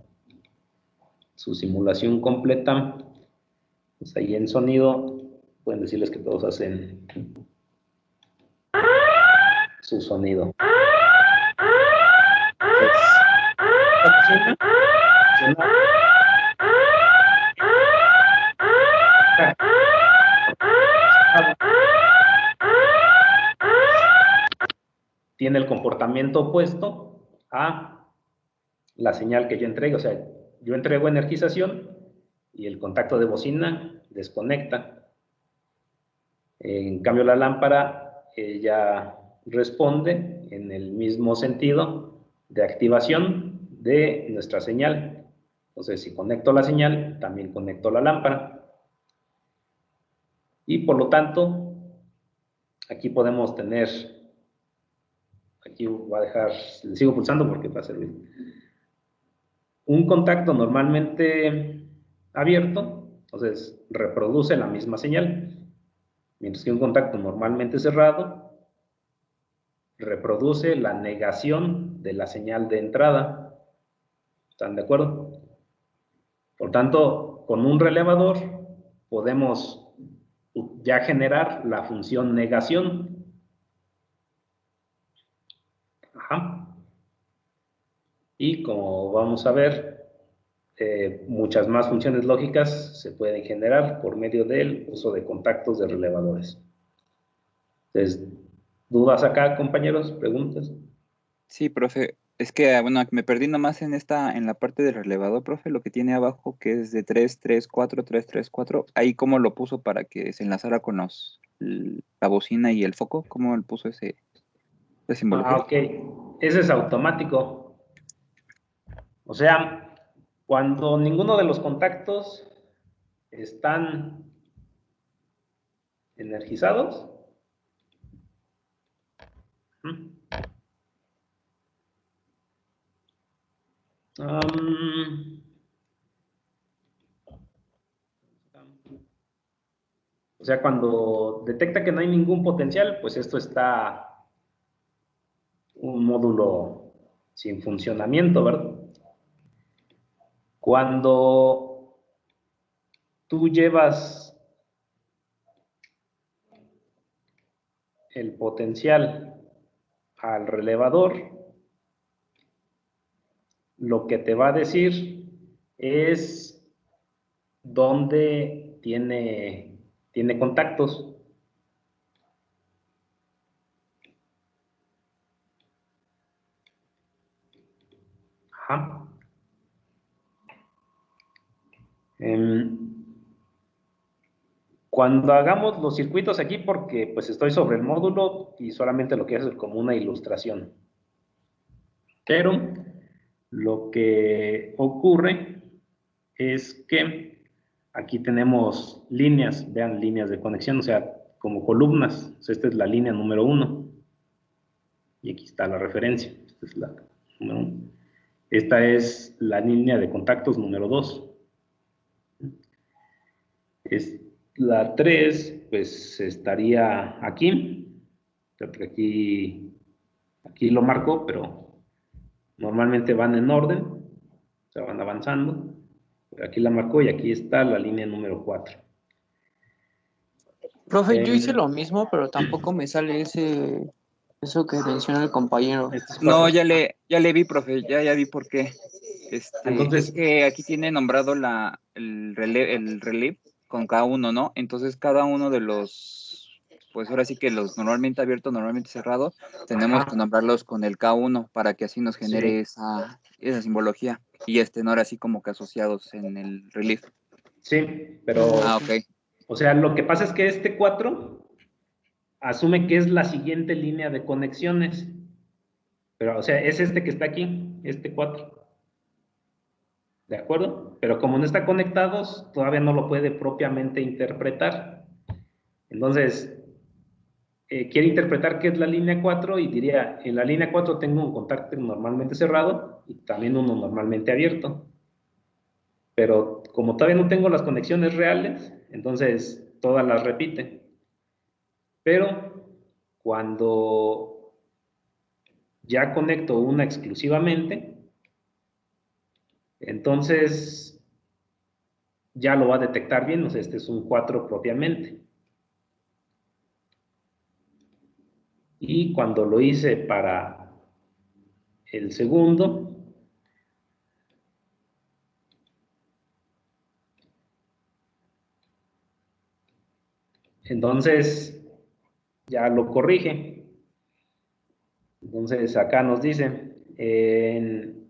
su simulación completa, pues ahí en sonido pueden decirles que todos hacen su sonido. Tiene el comportamiento opuesto a la señal que yo entrego. O sea, yo entrego energización y el contacto de bocina desconecta. En cambio, la lámpara ya responde en el mismo sentido de activación de nuestra señal. Entonces, si conecto la señal, también conecto la lámpara. Y por lo tanto, aquí podemos tener, aquí voy a dejar, le sigo pulsando porque va a servir. Un contacto normalmente abierto, entonces reproduce la misma señal, mientras que un contacto normalmente cerrado reproduce la negación de la señal de entrada. ¿Están de acuerdo? Por tanto, con un relevador podemos ya generar la función negación. Ajá. Y como vamos a ver, muchas más funciones lógicas se pueden generar por medio del uso de contactos de relevadores. Entonces, ¿dudas acá, compañeros? ¿Preguntas? Sí, profe. Es que, bueno, me perdí nomás en la parte del relevador, profe, lo que tiene abajo, que es de 3, 3, 4, 3, 3, 4. Ahí cómo lo puso para que se enlazara con la bocina y el foco, cómo le puso esa simbología. Ok. Ese es automático. O sea, cuando ninguno de los contactos están energizados, o sea, cuando detecta que no hay ningún potencial, pues esto está un módulo sin funcionamiento, ¿verdad? Cuando tú llevas el potencial al relevador, lo que te va a decir es dónde tiene contactos. Ajá. Cuando hagamos los circuitos aquí, porque pues estoy sobre el módulo y solamente lo quiero hacer como una ilustración. Pero lo que ocurre es que aquí tenemos líneas, vean, líneas de conexión, o sea, como columnas. O sea, esta es la línea número 1 y aquí está la referencia. Esta es la número 1. Esta es la línea de contactos número 2. Es la 3, pues estaría aquí. Aquí lo marco, pero normalmente van en orden, o sea, van avanzando. Aquí la marcó y aquí está la línea número 4. Profe, yo hice lo mismo, pero tampoco me sale eso que menciona el compañero. Estos No, 4. ya le vi, profe, ya vi por qué. Es Entonces, que aquí tiene nombrado el relief con cada uno, ¿no? Entonces cada uno de los, pues ahora sí que los normalmente abiertos, normalmente cerrados, tenemos ajá, que nombrarlos con el K1 para que así nos genere sí, esa simbología y estén ahora sí como que asociados en el relief. sí, pero, Ah, ok. o sea, lo que pasa es que este 4 asume que es la siguiente línea de conexiones, pero, o sea, es este que está aquí, este 4. ¿De acuerdo? Pero como no está conectados, todavía no lo puede propiamente interpretar. Entonces, quiere interpretar qué es la línea 4 y diría, en la línea 4 tengo un contacto normalmente cerrado y también uno normalmente abierto. Pero como todavía no tengo las conexiones reales, entonces todas las repite. Pero cuando ya conecto una exclusivamente, entonces ya lo va a detectar bien, o sea, este es un 4 propiamente. Y cuando lo hice para el segundo, entonces ya lo corrige. Entonces acá nos dice, en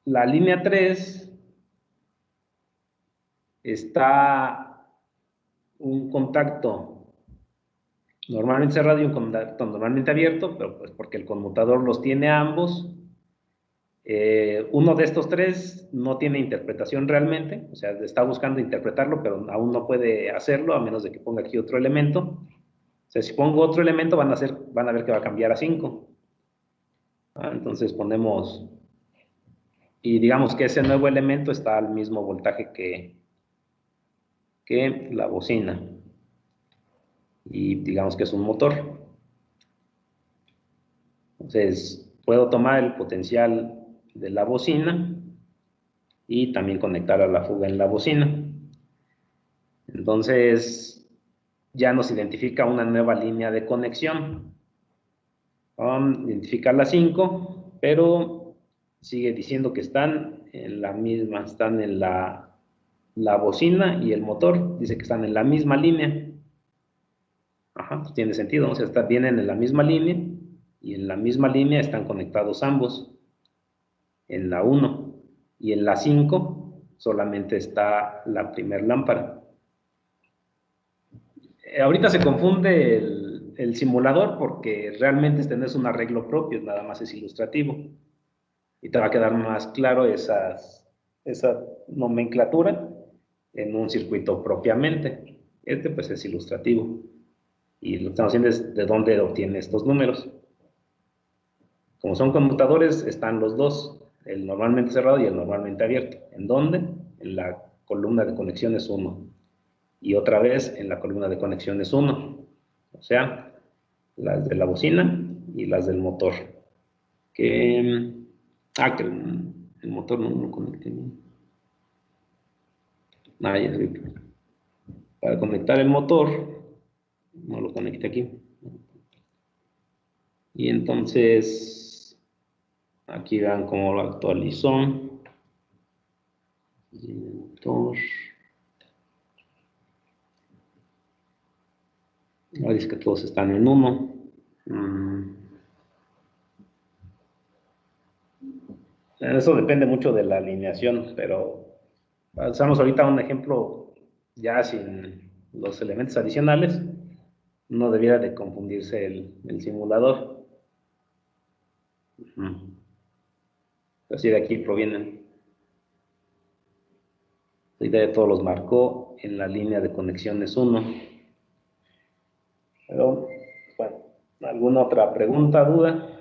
la línea 3 está un contacto normalmente cerrado y un contacto normalmente abierto, pero pues porque el conmutador los tiene a ambos. Uno de estos tres no tiene interpretación realmente, o sea, está buscando interpretarlo, pero aún no puede hacerlo a menos de que ponga aquí otro elemento. O sea, si pongo otro elemento van a ver que va a cambiar a 5. Entonces ponemos, y digamos que ese nuevo elemento está al mismo voltaje que la bocina. Y digamos que es un motor. Entonces, puedo tomar el potencial de la bocina y también conectar a la fuga en la bocina. Entonces, ya nos identifica una nueva línea de conexión. Identifica las 5, pero sigue diciendo que están en la misma, están en la bocina y el motor, dice que están en la misma línea. Ajá, pues tiene sentido, ¿no? O sea, vienen en la misma línea y en la misma línea están conectados ambos, en la 1, y en la 5 solamente está la primer lámpara. Ahorita se confunde el simulador porque realmente este no es un arreglo propio, nada más es ilustrativo. Y te va a quedar más claro esa nomenclatura en un circuito propiamente. Este pues es ilustrativo. Y lo que estamos haciendo es de dónde obtiene estos números. Como son conmutadores, están los dos, el normalmente cerrado y el normalmente abierto. ¿En dónde? En la columna de conexiones 1. Y otra vez en la columna de conexiones 1. O sea, las de la bocina y las del motor. Que el motor no lo conecté bien. Ya vi. Para conectar el motor, no lo conecté aquí. Y entonces, aquí vean cómo lo actualizó. Y el motor. Ahora dice que todos están en 1. Eso depende mucho de la alineación, pero usamos ahorita un ejemplo ya sin los elementos adicionales. No debiera de confundirse el simulador. Así de aquí provienen. La idea de todos los marcó en la línea de conexiones 1. Pero, bueno, ¿alguna otra pregunta, duda?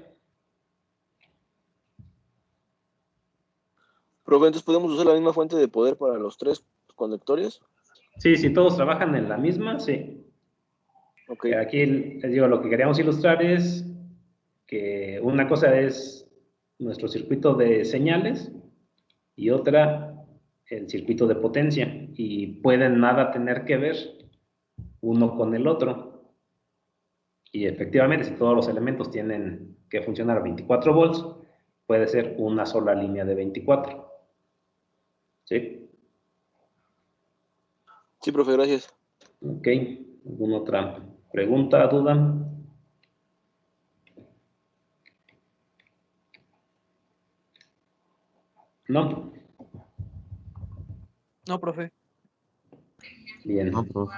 Profe, entonces podemos usar la misma fuente de poder para los 3 conectores. Sí, si todos trabajan en la misma, sí. Okay. Aquí les digo, lo que queríamos ilustrar es que una cosa es nuestro circuito de señales y otra el circuito de potencia, y pueden nada tener que ver uno con el otro. Y efectivamente, si todos los elementos tienen que funcionar a 24 volts, puede ser una sola línea de 24. ¿Sí? Sí, profe, gracias. Ok. ¿Alguna otra pregunta, duda? ¿No? No, profe. Bien. No, profe.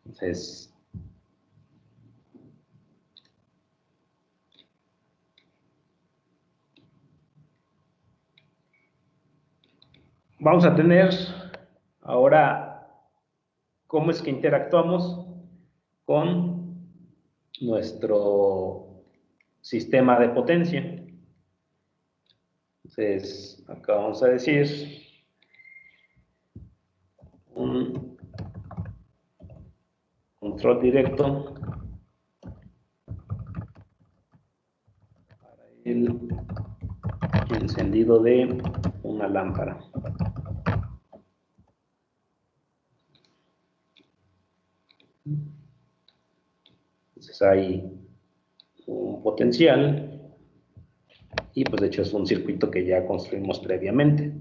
Entonces, vamos a tener ahora cómo es que interactuamos con nuestro sistema de potencia. Entonces, acá vamos a decir un control directo para el encendido de una lámpara. Entonces hay un potencial y pues de hecho es un circuito que ya construimos previamente.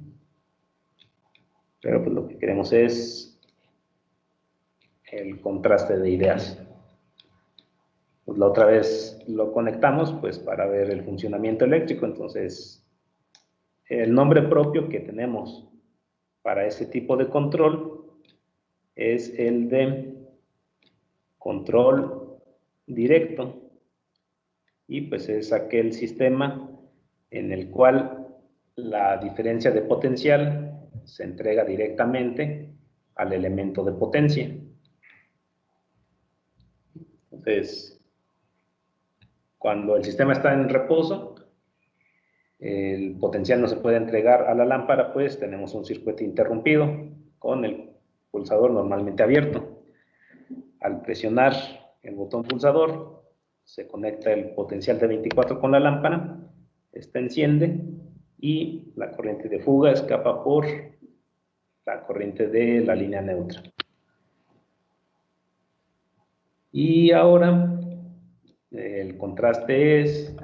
Pero pues lo que queremos es el contraste de ideas. Pues la otra vez lo conectamos pues para ver el funcionamiento eléctrico. Entonces el nombre propio que tenemos para ese tipo de control es el de control directo, y pues es aquel sistema en el cual la diferencia de potencial se entrega directamente al elemento de potencia. Entonces, cuando el sistema está en reposo, el potencial no se puede entregar a la lámpara, pues tenemos un circuito interrumpido con el pulsador normalmente abierto. Al presionar el botón pulsador, se conecta el potencial de 24 con la lámpara, esta enciende y la corriente de fuga escapa por la corriente de la línea neutra. Y ahora el contraste es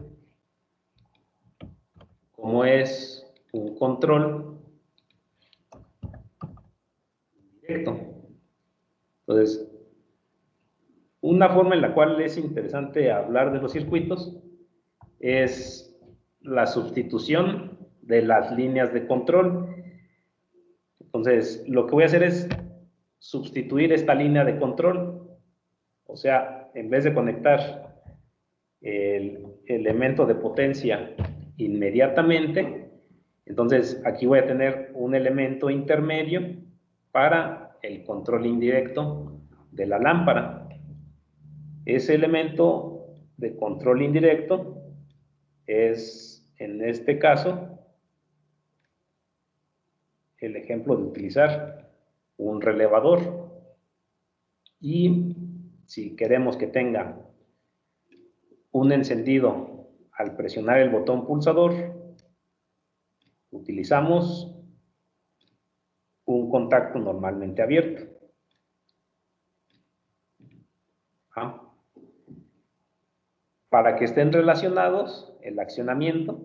como es un control directo. Entonces, una forma en la cual es interesante hablar de los circuitos es la sustitución de las líneas de control. Entonces, lo que voy a hacer es sustituir esta línea de control. O sea, en vez de conectar el elemento de potencia inmediatamente, entonces aquí voy a tener un elemento intermedio para el control indirecto de la lámpara. Ese elemento de control indirecto es, en este caso, el ejemplo de utilizar un relevador. Y si queremos que tenga un encendido al presionar el botón pulsador, utilizamos un contacto normalmente abierto. Para que estén relacionados el accionamiento,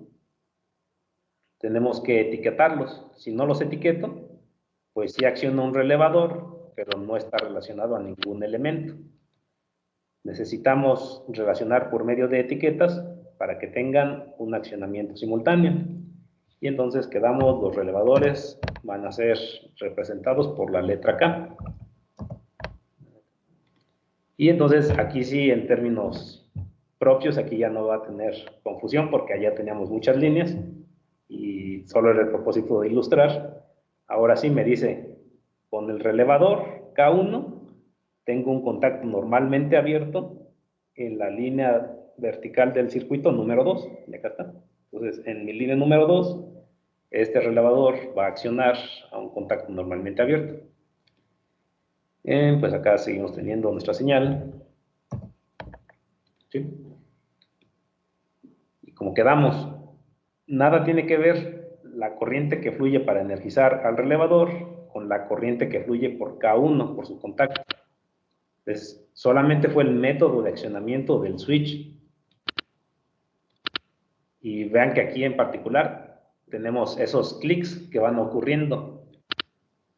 tenemos que etiquetarlos. Si no los etiqueto, pues sí acciona un relevador, pero no está relacionado a ningún elemento. Necesitamos relacionar por medio de etiquetas para que tengan un accionamiento simultáneo. Y entonces quedamos, los relevadores van a ser representados por la letra K. Y entonces aquí sí, en términos propios, aquí ya no va a tener confusión porque allá teníamos muchas líneas y solo era el propósito de ilustrar. Ahora sí me dice, con el relevador K1 tengo un contacto normalmente abierto en la línea vertical del circuito número 2, y acá está. Entonces, en mi línea número 2, este relevador va a accionar a un contacto normalmente abierto. Pues acá seguimos teniendo nuestra señal. ¿Sí? Y como quedamos, nada tiene que ver la corriente que fluye para energizar al relevador con la corriente que fluye por K1, por su contacto. Entonces, solamente fue el método de accionamiento del switch. Y vean que aquí en particular tenemos esos clics que van ocurriendo.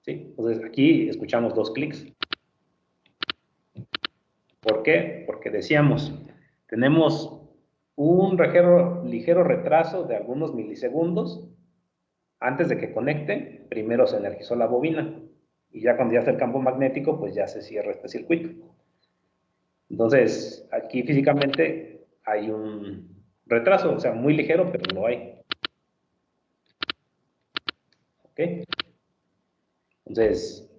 ¿Sí? Entonces, aquí escuchamos 2 clics. ¿Por qué? Porque decíamos, tenemos un ligero retraso de algunos milisegundos. Antes de que conecte, primero se energizó la bobina. Y ya cuando ya está el campo magnético, pues ya se cierra este circuito. Entonces, aquí físicamente hay un retraso, o sea, muy ligero, pero lo hay. ¿Ok? Entonces,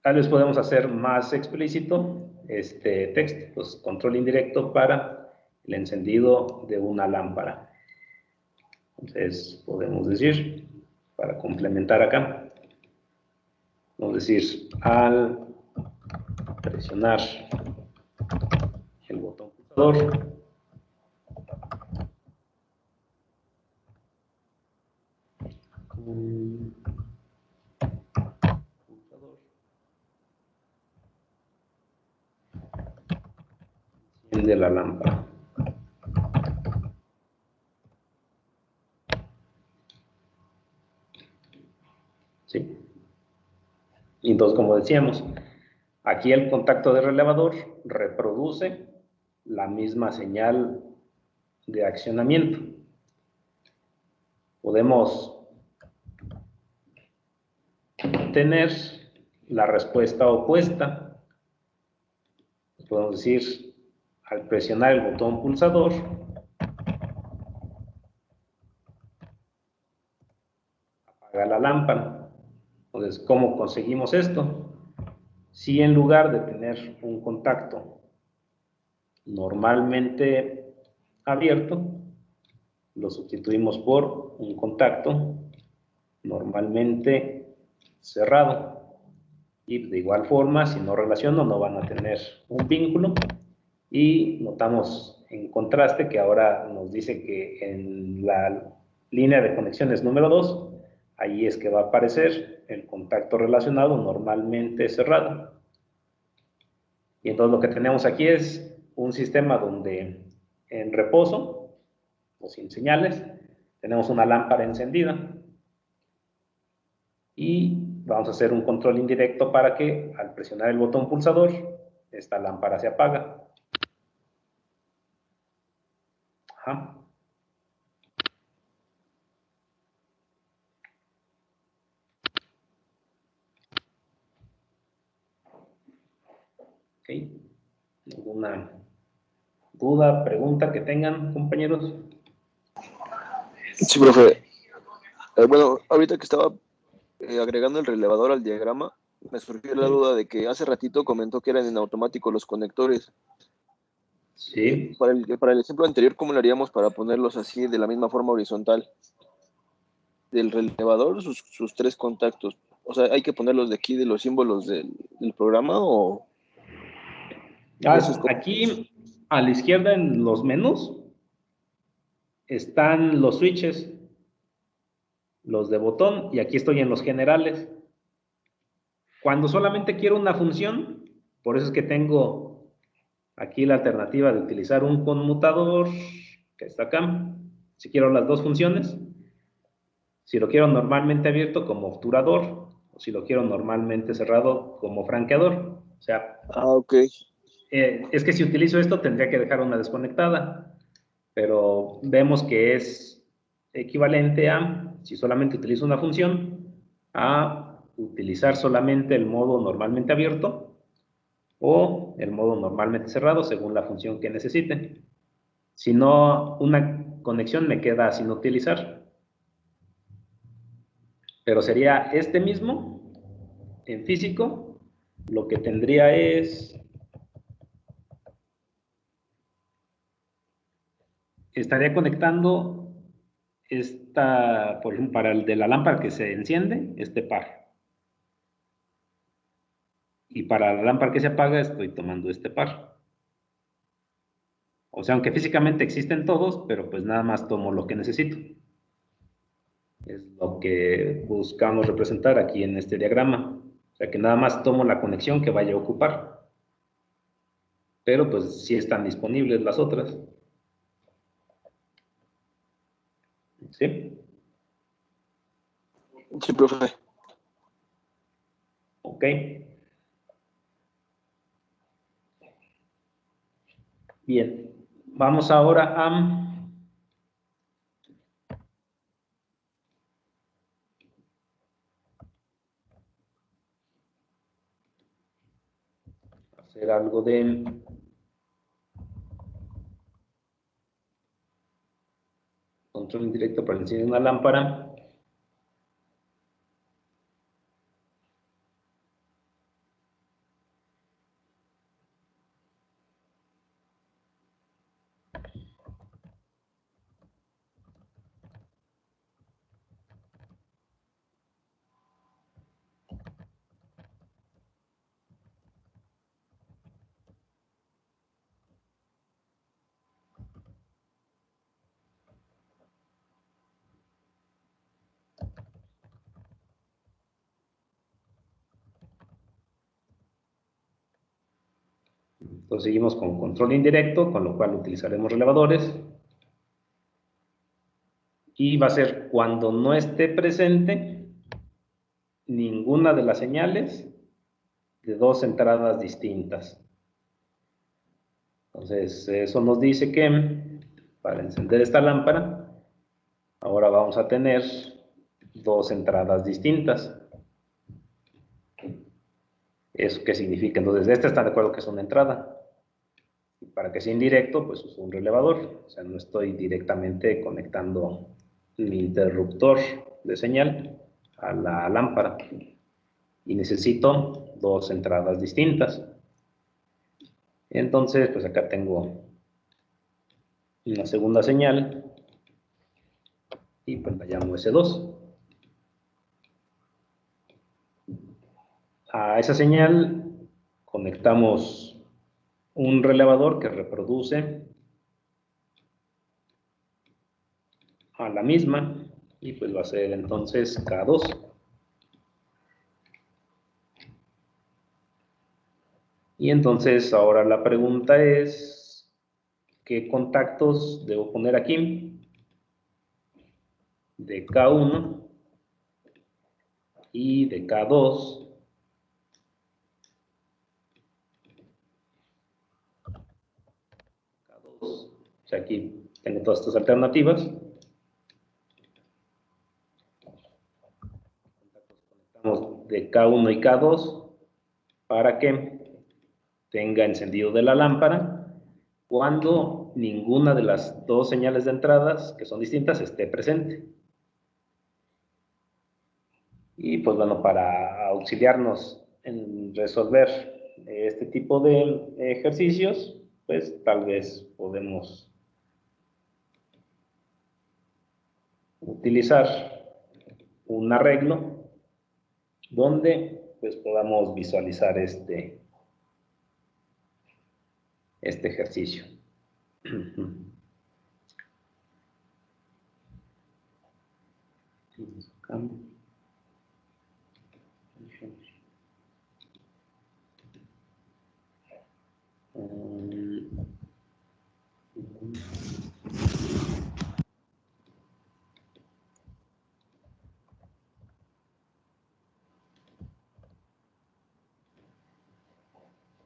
tal vez podemos hacer más explícito este texto, pues control indirecto para el encendido de una lámpara. Entonces, podemos decir, para complementar acá, vamos a decir, al presionar el botón pulsador, enciende la lámpara. ¿Sí? Y entonces, como decíamos, aquí el contacto de relevador reproduce la misma señal de accionamiento. Podemos tener la respuesta opuesta. Podemos decir, al presionar el botón pulsador, apaga la lámpara. Entonces, ¿cómo conseguimos esto? Si en lugar de tener un contacto normalmente abierto, lo sustituimos por un contacto normalmente cerrado. Y de igual forma, si no relaciono, no van a tener un vínculo. Y notamos en contraste que ahora nos dice que en la línea de conexiones número 2, ahí es que va a aparecer el contacto relacionado normalmente cerrado. Y entonces lo que tenemos aquí es un sistema donde en reposo o sin señales tenemos una lámpara encendida y vamos a hacer un control indirecto para que al presionar el botón pulsador esta lámpara se apaga. Ajá. Ok. ¿Alguna duda, pregunta que tengan, compañeros? Sí, profe. Bueno, ahorita que estaba agregando el relevador al diagrama, me surgió la duda de que hace ratito comentó que eran en automático los conectores. Sí. Para el ejemplo anterior, ¿cómo lo haríamos para ponerlos así de la misma forma horizontal? Del relevador, sus tres contactos. O sea, ¿hay que ponerlos de aquí, de los símbolos del programa o eso es como... Aquí a la izquierda en los menús están los switches, los de botón, y aquí estoy en los generales. Cuando solamente quiero una función, por eso es que tengo aquí la alternativa de utilizar un conmutador, que está acá, si quiero las dos funciones, si lo quiero normalmente abierto como obturador, o si lo quiero normalmente cerrado como franqueador. O sea, ok. es que si utilizo esto tendría que dejar una desconectada, pero vemos que es equivalente a, si solamente utilizo una función, a utilizar solamente el modo normalmente abierto o el modo normalmente cerrado según la función que necesite. Si no, una conexión me queda sin utilizar, pero sería este mismo en físico. Lo que tendría estaría conectando esta, por ejemplo, para el de la lámpara que se enciende, este par. Y para la lámpara que se apaga, estoy tomando este par. O sea, aunque físicamente existen todos, pero pues nada más tomo lo que necesito. Es lo que buscamos representar aquí en este diagrama. O sea, que nada más tomo la conexión que vaya a ocupar. Pero pues sí están disponibles las otras. ¿Sí? Sí, profe. Ok. Bien. Vamos ahora a hacer algo de control indirecto para encender una lámpara. Entonces seguimos con control indirecto, con lo cual utilizaremos relevadores. Y va a ser cuando no esté presente ninguna de las señales de dos entradas distintas. Entonces, eso nos dice que para encender esta lámpara, ahora vamos a tener dos entradas distintas. ¿Eso qué significa? Entonces, esta está de acuerdo que es una entrada. Y para que sea indirecto, pues uso un relevador. O sea, no estoy directamente conectando mi interruptor de señal a la lámpara. Y necesito dos entradas distintas. Entonces, pues acá tengo una segunda señal y pues la llamo S2. A esa señal conectamos un relevador que reproduce a la misma y pues va a ser entonces K2. Y Y entonces ahora la pregunta es, ¿qué contactos debo poner aquí? De K1 y de K2. O sea, aquí tengo todas estas alternativas. Conectamos de K1 y K2 para que tenga encendido de la lámpara cuando ninguna de las dos señales de entradas, que son distintas, esté presente. Y pues bueno, para auxiliarnos en resolver este tipo de ejercicios, pues tal vez podemos utilizar un arreglo donde pues podamos visualizar este ejercicio.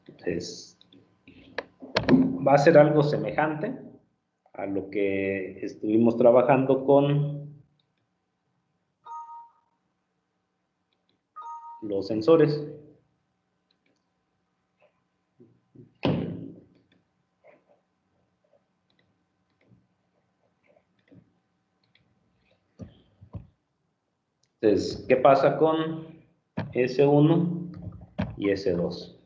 Entonces, va a ser algo semejante a lo que estuvimos trabajando con los sensores. Entonces, ¿qué pasa con S1 y S2?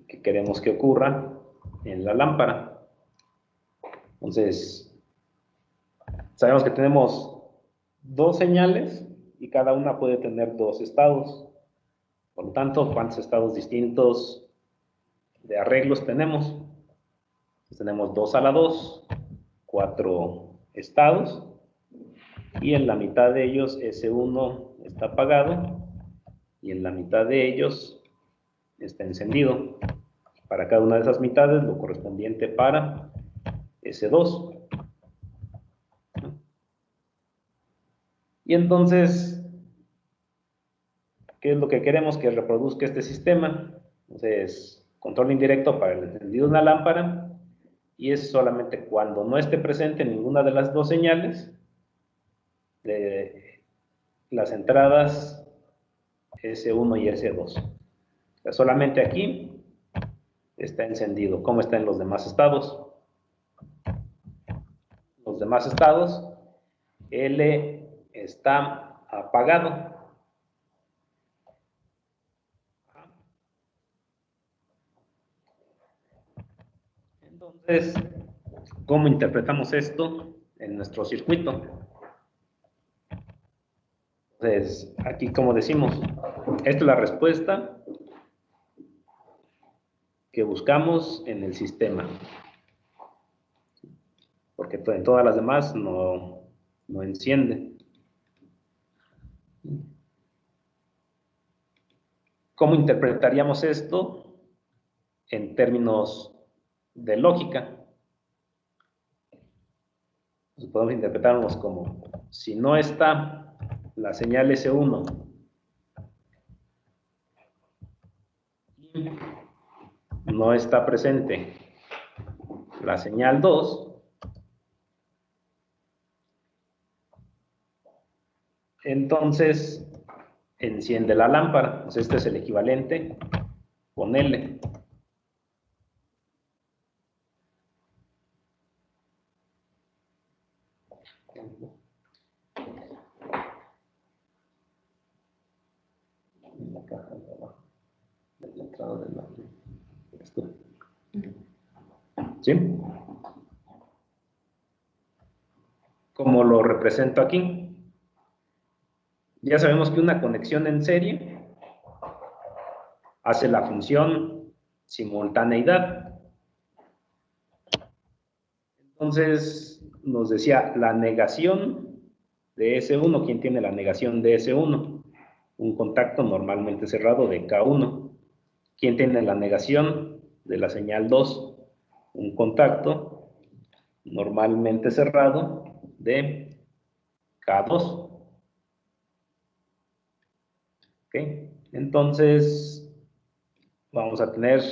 ¿Qué queremos que ocurra en la lámpara? Entonces, sabemos que tenemos dos señales y cada una puede tener dos estados. Por lo tanto, ¿cuántos estados distintos de arreglos tenemos? Entonces, tenemos 2 a la 2, 4 estados, y en la mitad de ellos S1 está apagado y en la mitad de ellos está encendido. Para cada una de esas mitades, lo correspondiente para S2. Y entonces, ¿qué es lo que queremos? Que reproduzca este sistema. Entonces, control indirecto para el encendido de una lámpara, y es solamente cuando no esté presente ninguna de las dos señales de las entradas S1 y S2. O sea, solamente aquí está encendido. ¿Cómo está en los demás estados? Los demás estados, L está apagado. Entonces, ¿cómo interpretamos esto en nuestro circuito? Entonces, aquí como decimos, esta es la respuesta que buscamos en el sistema, porque en todas las demás no enciende. ¿Cómo interpretaríamos esto en términos de lógica? Pues podemos interpretarnos como, si no está la señal S1 y no está presente la señal 2, entonces enciende la lámpara. Pues este es el equivalente con L. En la caja de abajo, de la entrada de la... ¿Sí? Como lo represento aquí. Ya sabemos que una conexión en serie hace la función simultaneidad. Entonces, nos decía la negación de S1. ¿Quién tiene la negación de S1? Un contacto normalmente cerrado de K1. ¿Quién tiene la negación de la señal 2? Un contacto normalmente cerrado de K2. ¿Ok? Entonces, vamos a tener,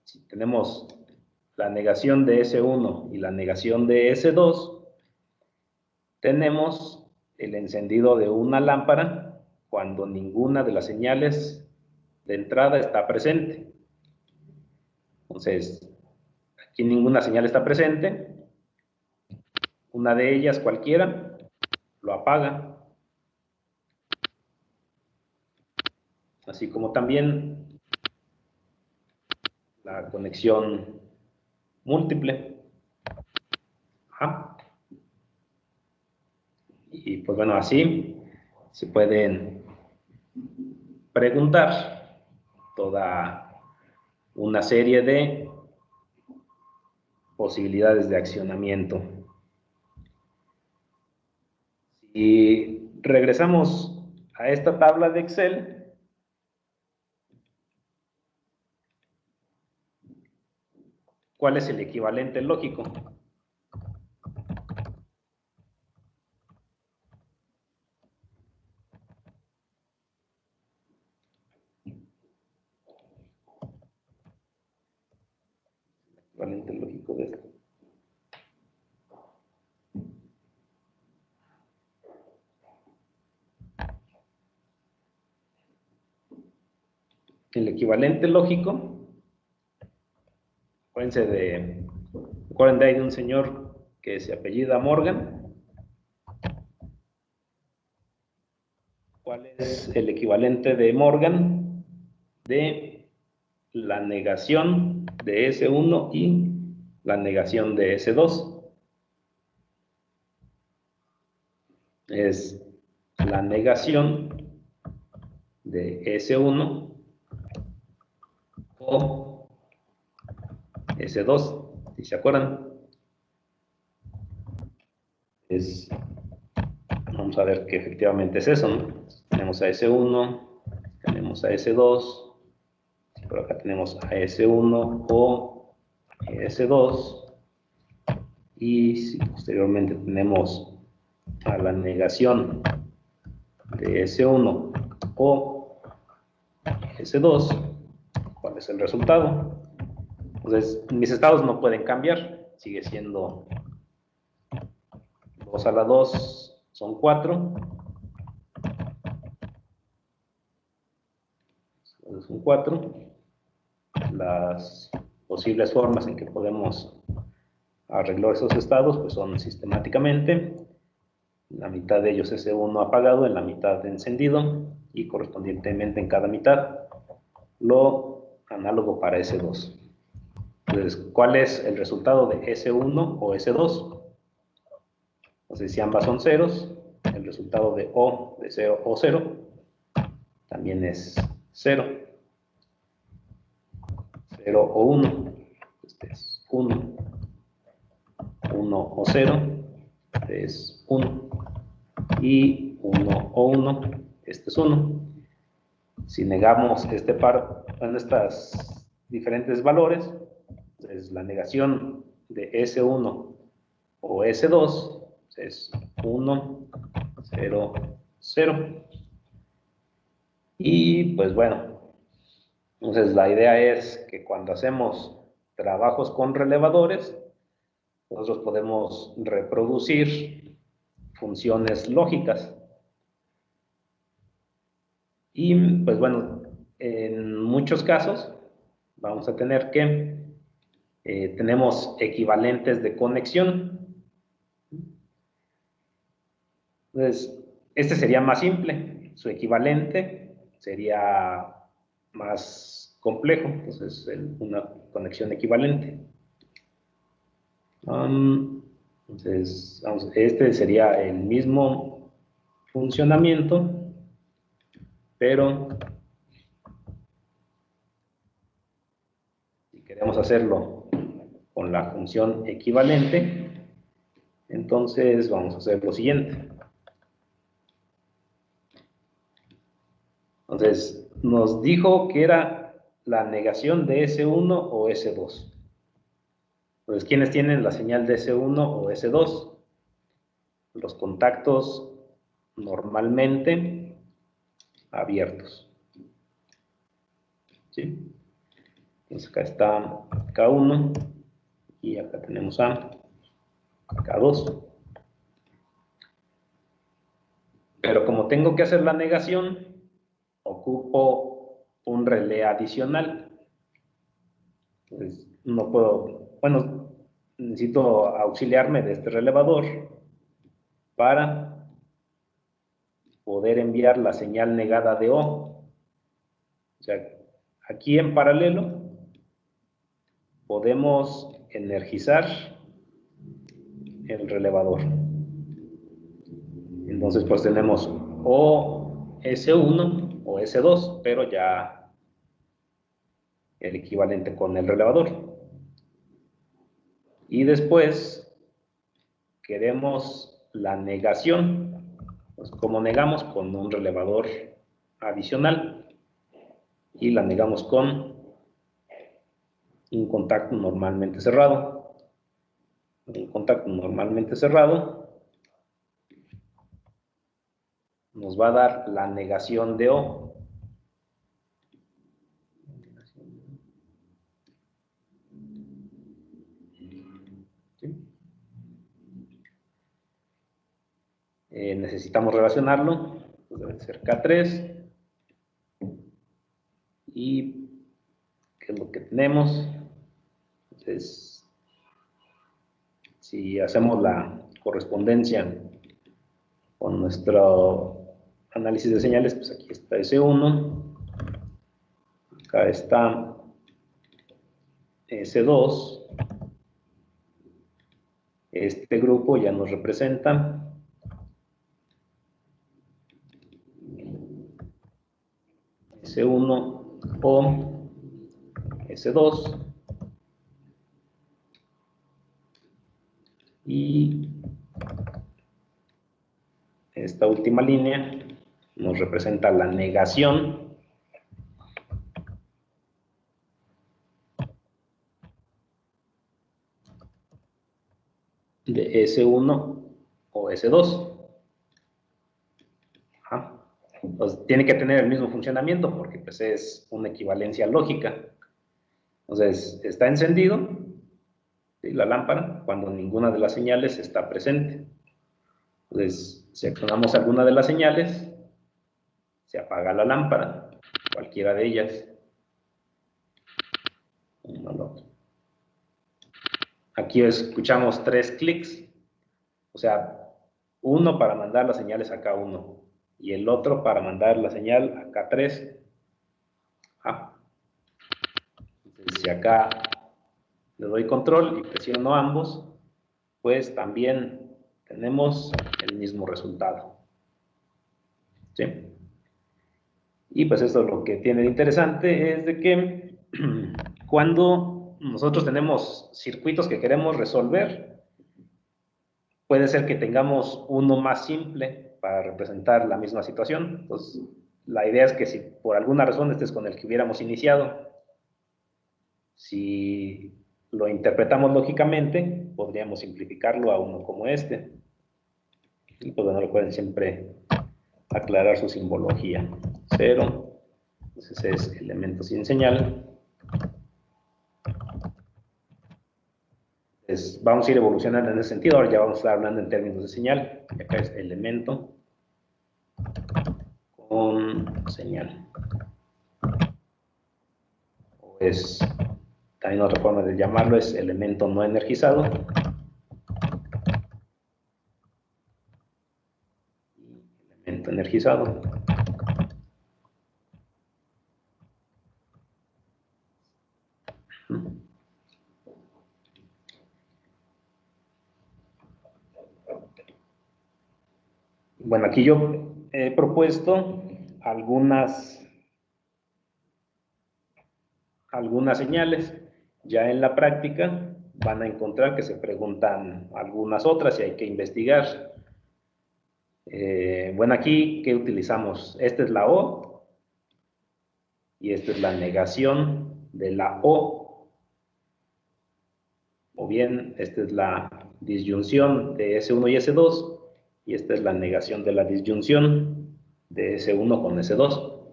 si tenemos la negación de S1 y la negación de S2, tenemos el encendido de una lámpara cuando ninguna de las señales de entrada está presente. Entonces, aquí ninguna señal está presente. Una de ellas, cualquiera, lo apaga. Así como también la conexión múltiple. Ajá. Y pues bueno, así se pueden preguntar toda una serie de posibilidades de accionamiento. Si regresamos a esta tabla de Excel, ¿cuál es el equivalente lógico? Equivalente lógico de esto. El equivalente lógico, acuérdense recuerden de ahí de un señor que se apellida Morgan. ¿Cuál es el equivalente de Morgan de la negación de S1 y la negación de S2? Es la negación de S1 o S2, si se acuerdan. Vamos a ver que efectivamente es eso, ¿no? Tenemos a S1, tenemos a S2, por acá tenemos a S1 o S2, y si posteriormente tenemos a la negación de S1 o S2, ¿cuál es el resultado? Entonces, mis estados no pueden cambiar, sigue siendo 2 a la 2 son 4. Son 4. Las posibles formas en que podemos arreglar esos estados pues son sistemáticamente. La mitad de ellos S1 apagado, en la mitad encendido, y correspondientemente en cada mitad lo análogo para S2. Entonces, ¿cuál es el resultado de S1 o S2? Entonces, si ambas son ceros, el resultado de O de 0 o 0 también es 0. 0 o 1, este es 1. 1 o 0, este es 1. Y 1 o 1, este es 1. Si negamos este par en estas diferentes valores, entonces la negación de S1 o S2 es 1, 0, 0. Y pues bueno, entonces la idea es que cuando hacemos trabajos con relevadores, nosotros podemos reproducir funciones lógicas. Y pues bueno, en muchos casos vamos a tener que tenemos equivalentes de conexión. Entonces, este sería más simple, su equivalente sería más complejo, entonces una conexión equivalente. Entonces, este sería el mismo funcionamiento, pero si queremos hacerlo con la función equivalente, entonces vamos a hacer lo siguiente. Entonces, nos dijo que era la negación de S1 o S2. Entonces, ¿quiénes tienen la señal de S1 o S2? Los contactos normalmente abiertos. ¿Sí? Entonces acá está K1 y acá tenemos a K2. Pero como tengo que hacer la negación, ocupo un relé adicional. Entonces, no puedo, bueno, necesito auxiliarme de este relevador para poder enviar la señal negada de O. O sea, aquí en paralelo podemos energizar el relevador. Entonces, pues tenemos o S1 o S2, pero ya el equivalente con el relevador. Y después queremos la negación. Pues, ¿cómo negamos? Con un relevador adicional. Y la negamos con un contacto normalmente cerrado. Un contacto normalmente cerrado nos va a dar la negación de O. Necesitamos relacionarlo, pues debe ser K3. Y ¿qué es lo que tenemos? Entonces, si hacemos la correspondencia con nuestro análisis de señales, pues aquí está S1, acá está S2, este grupo ya nos representa S1 o S2 y esta última línea nos representa la negación de S1 o S2. Pues tiene que tener el mismo funcionamiento porque pues, es una equivalencia lógica. Entonces, está encendido, ¿sí?, la lámpara cuando ninguna de las señales está presente. Entonces, si accionamos alguna de las señales, se apaga la lámpara, cualquiera de ellas. Aquí escuchamos 3 clics, o sea, uno para mandar las señales a K1 y el otro para mandar la señal a K3. Entonces, si acá le doy control y presiono ambos, pues también tenemos el mismo resultado. ¿Sí? Y pues esto lo que tiene de interesante es de que cuando nosotros tenemos circuitos que queremos resolver, puede ser que tengamos uno más simple para representar la misma situación. Entonces, la idea es que si por alguna razón este es con el que hubiéramos iniciado, si lo interpretamos lógicamente, podríamos simplificarlo a uno como este. Y pues bueno, recuerden siempre aclarar su simbología. 0, entonces es elemento sin señal. Entonces, vamos a ir evolucionando en ese sentido. Ahora ya vamos a estar hablando en términos de señal. Acá es elemento con señal. O es, también otra forma de llamarlo es elemento no energizado. Y elemento energizado. Bueno, aquí yo he propuesto algunas señales. Ya en la práctica van a encontrar que se preguntan algunas otras y hay que investigar. Bueno, aquí, ¿qué utilizamos? Esta es la O. y esta es la negación de la O. O bien, esta es la disyunción de S1 y S2, y esta es la negación de la disyunción de S1 con S2.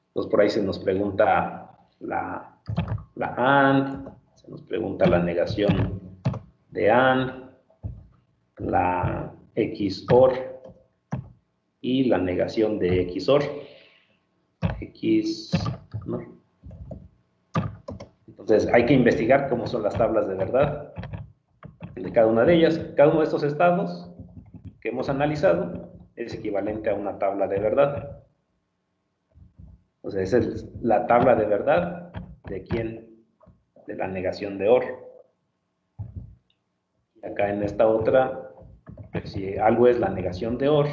Entonces, por ahí se nos pregunta la AND, se nos pregunta la negación de AND, la XOR y la negación de XOR. ¿No? Entonces, hay que investigar cómo son las tablas de verdad de cada una de ellas. Cada uno de estos estados que hemos analizado es equivalente a una tabla de verdad. O sea, esa es la tabla de verdad de quién, de la negación de OR. Y acá en esta otra, pues, si algo es la negación de OR,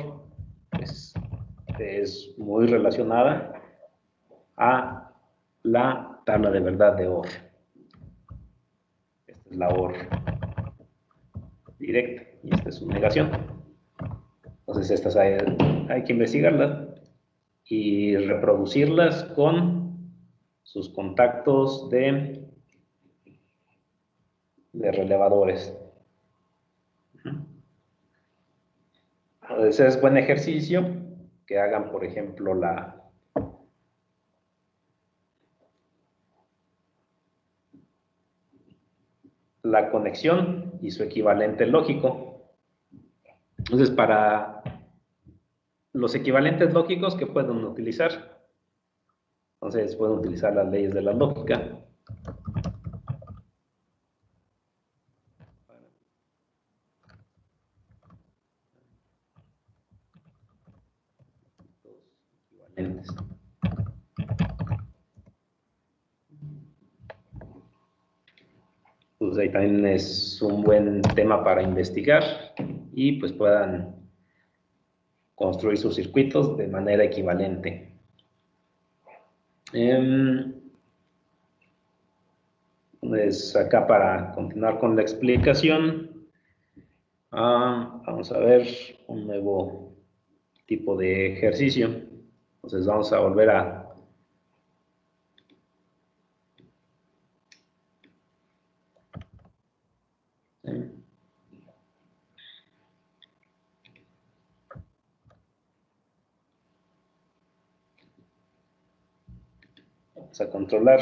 pues es muy relacionada a la tabla de verdad de OR. Esta es la OR directa y esta es su negación. Entonces estas hay que investigarlas y reproducirlas con sus contactos de relevadores. Entonces es buen ejercicio que hagan, por ejemplo, la conexión y su equivalente lógico. Entonces, para los equivalentes lógicos que pueden utilizar, entonces pueden utilizar las leyes de la lógica. Equivalentes. Pues ahí también es un buen tema para investigar y pues puedan construir sus circuitos de manera equivalente. Pues acá para continuar con la explicación, vamos a ver un nuevo tipo de ejercicio. Entonces vamos a volver a vamos a controlar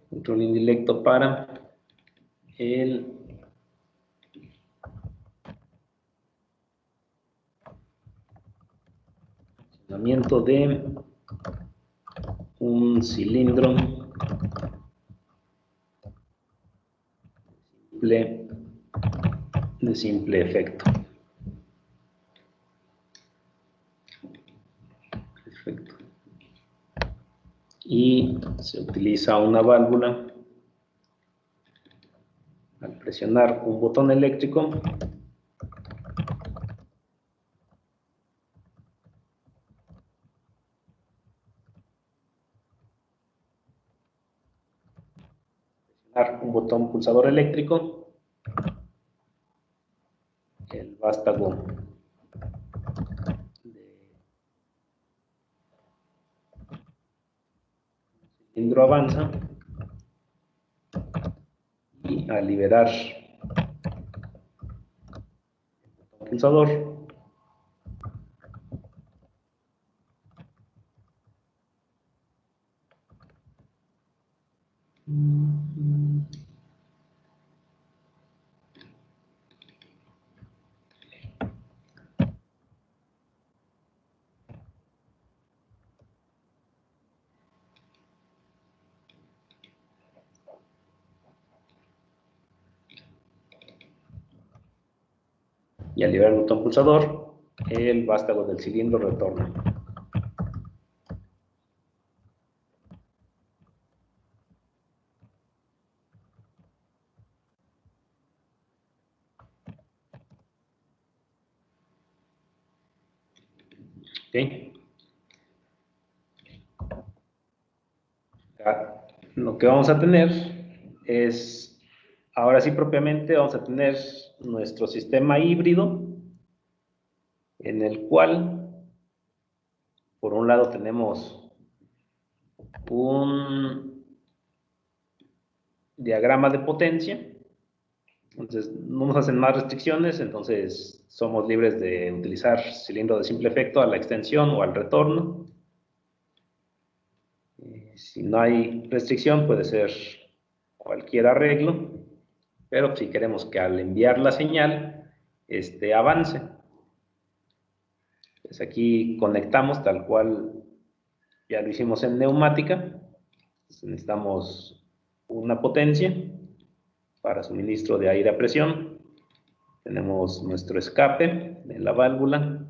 control indirecto para el funcionamiento de un cilindro de simple efecto. Perfecto. Y se utiliza una válvula. Al presionar un botón eléctrico, un botón pulsador eléctrico, el vástago del cilindro avanza y al liberar el botón pulsador, y al liberar el botón pulsador, el vástago del cilindro retorna. ¿Okay? Lo que vamos a tener es, ahora sí propiamente, vamos a tener nuestro sistema híbrido en el cual por un lado tenemos un diagrama de potencia. Entonces, no nos hacen más restricciones, entonces somos libres de utilizar cilindro de simple efecto a la extensión o al retorno. Si no hay restricción, puede ser cualquier arreglo, pero si queremos que al enviar la señal, avance. Pues aquí conectamos tal cual ya lo hicimos en neumática. Entonces necesitamos una potencia para suministro de aire a presión. Tenemos nuestro escape de la válvula.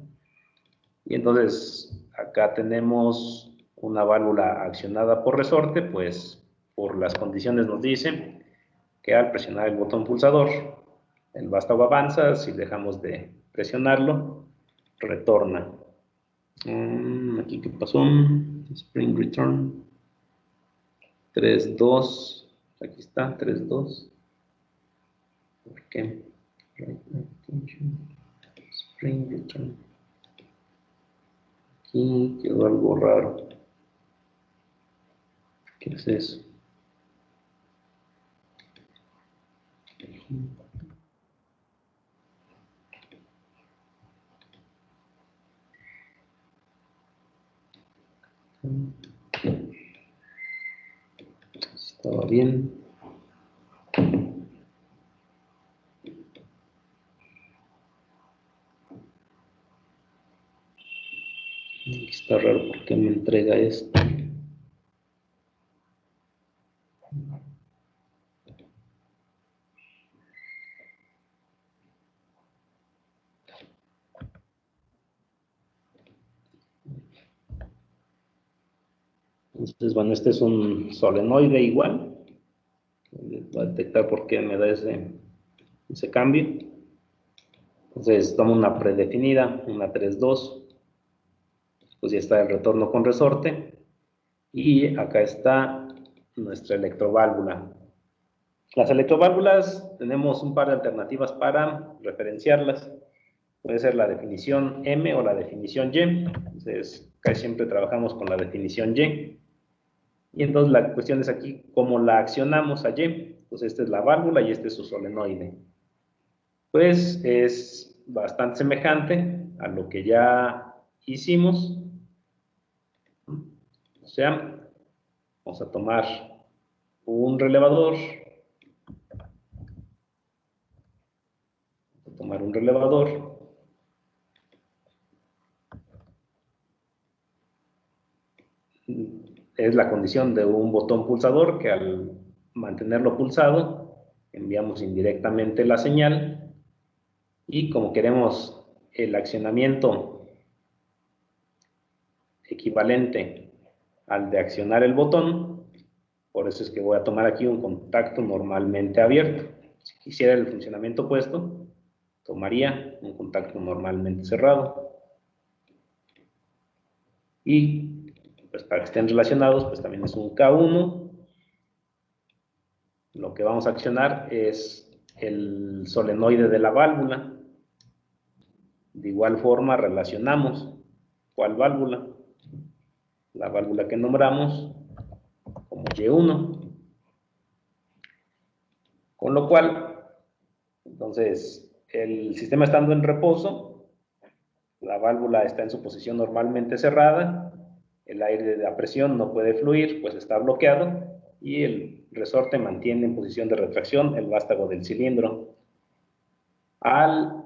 Y entonces acá tenemos una válvula accionada por resorte, pues por las condiciones nos dice que al presionar el botón pulsador, el vástago avanza, si dejamos de presionarlo, retorna. Aquí, ¿qué pasó? Spring return. 3.2. Aquí está, 3.2. ¿Por qué? Spring return. Aquí quedó algo raro. ¿Qué es eso? Estaba bien. Aquí está raro porque me entrega esto. Entonces, bueno, este es un solenoide igual. Va a detectar por qué me da ese cambio. Entonces, tomo una predefinida, una 3.2. Pues ya está el retorno con resorte. Y acá está nuestra electroválvula. Las electroválvulas tenemos un par de alternativas para referenciarlas. Puede ser la definición M o la definición Y. Entonces, casi siempre trabajamos con la definición Y. Y entonces la cuestión es aquí cómo la accionamos a Y. Pues esta es la válvula y este es su solenoide. Pues es bastante semejante a lo que ya hicimos. O sea, vamos a tomar un relevador. Es la condición de un botón pulsador que al mantenerlo pulsado enviamos indirectamente la señal y como queremos el accionamiento equivalente al de accionar el botón, por eso es que voy a tomar aquí un contacto normalmente abierto. Si quisiera el funcionamiento opuesto, tomaría un contacto normalmente cerrado. Y pues para que estén relacionados, pues también es un K1. Lo que vamos a accionar es el solenoide de la válvula. De igual forma relacionamos ¿cuál válvula? La válvula que nombramos como Y1. Con lo cual, entonces, el sistema estando en reposo, la válvula está en su posición normalmente cerrada, el aire de presión no puede fluir, pues está bloqueado, y el resorte mantiene en posición de retracción el vástago del cilindro. Al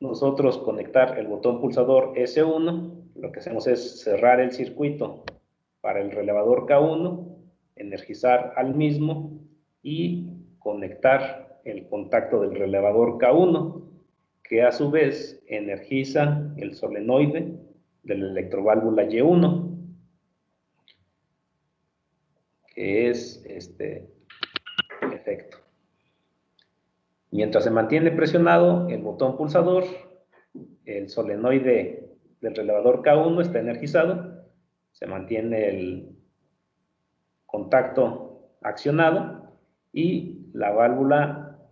nosotros conectar el botón pulsador S1, lo que hacemos es cerrar el circuito para el relevador K1, energizar al mismo y conectar el contacto del relevador K1, que a su vez energiza el solenoide de la electroválvula Y1, que es este efecto. Mientras se mantiene presionado el botón pulsador, el solenoide del relevador K1 está energizado, se mantiene el contacto accionado y la válvula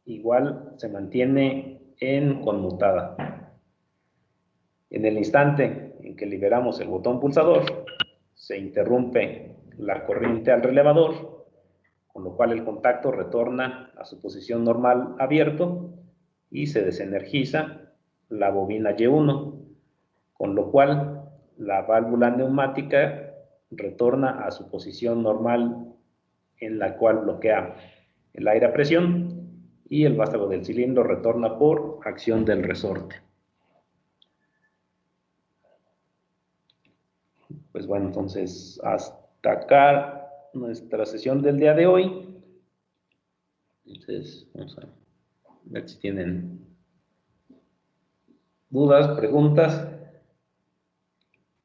igual se mantiene en conmutada. En el instante en que liberamos el botón pulsador, se interrumpe la corriente al relevador, con lo cual el contacto retorna a su posición normal abierto y se desenergiza la bobina Y1, con lo cual la válvula neumática retorna a su posición normal, en la cual bloquea el aire a presión, y el vástago del cilindro retorna por acción del resorte. Pues bueno, entonces hasta acá nuestra sesión del día de hoy. Entonces vamos a ver si tienen dudas, preguntas.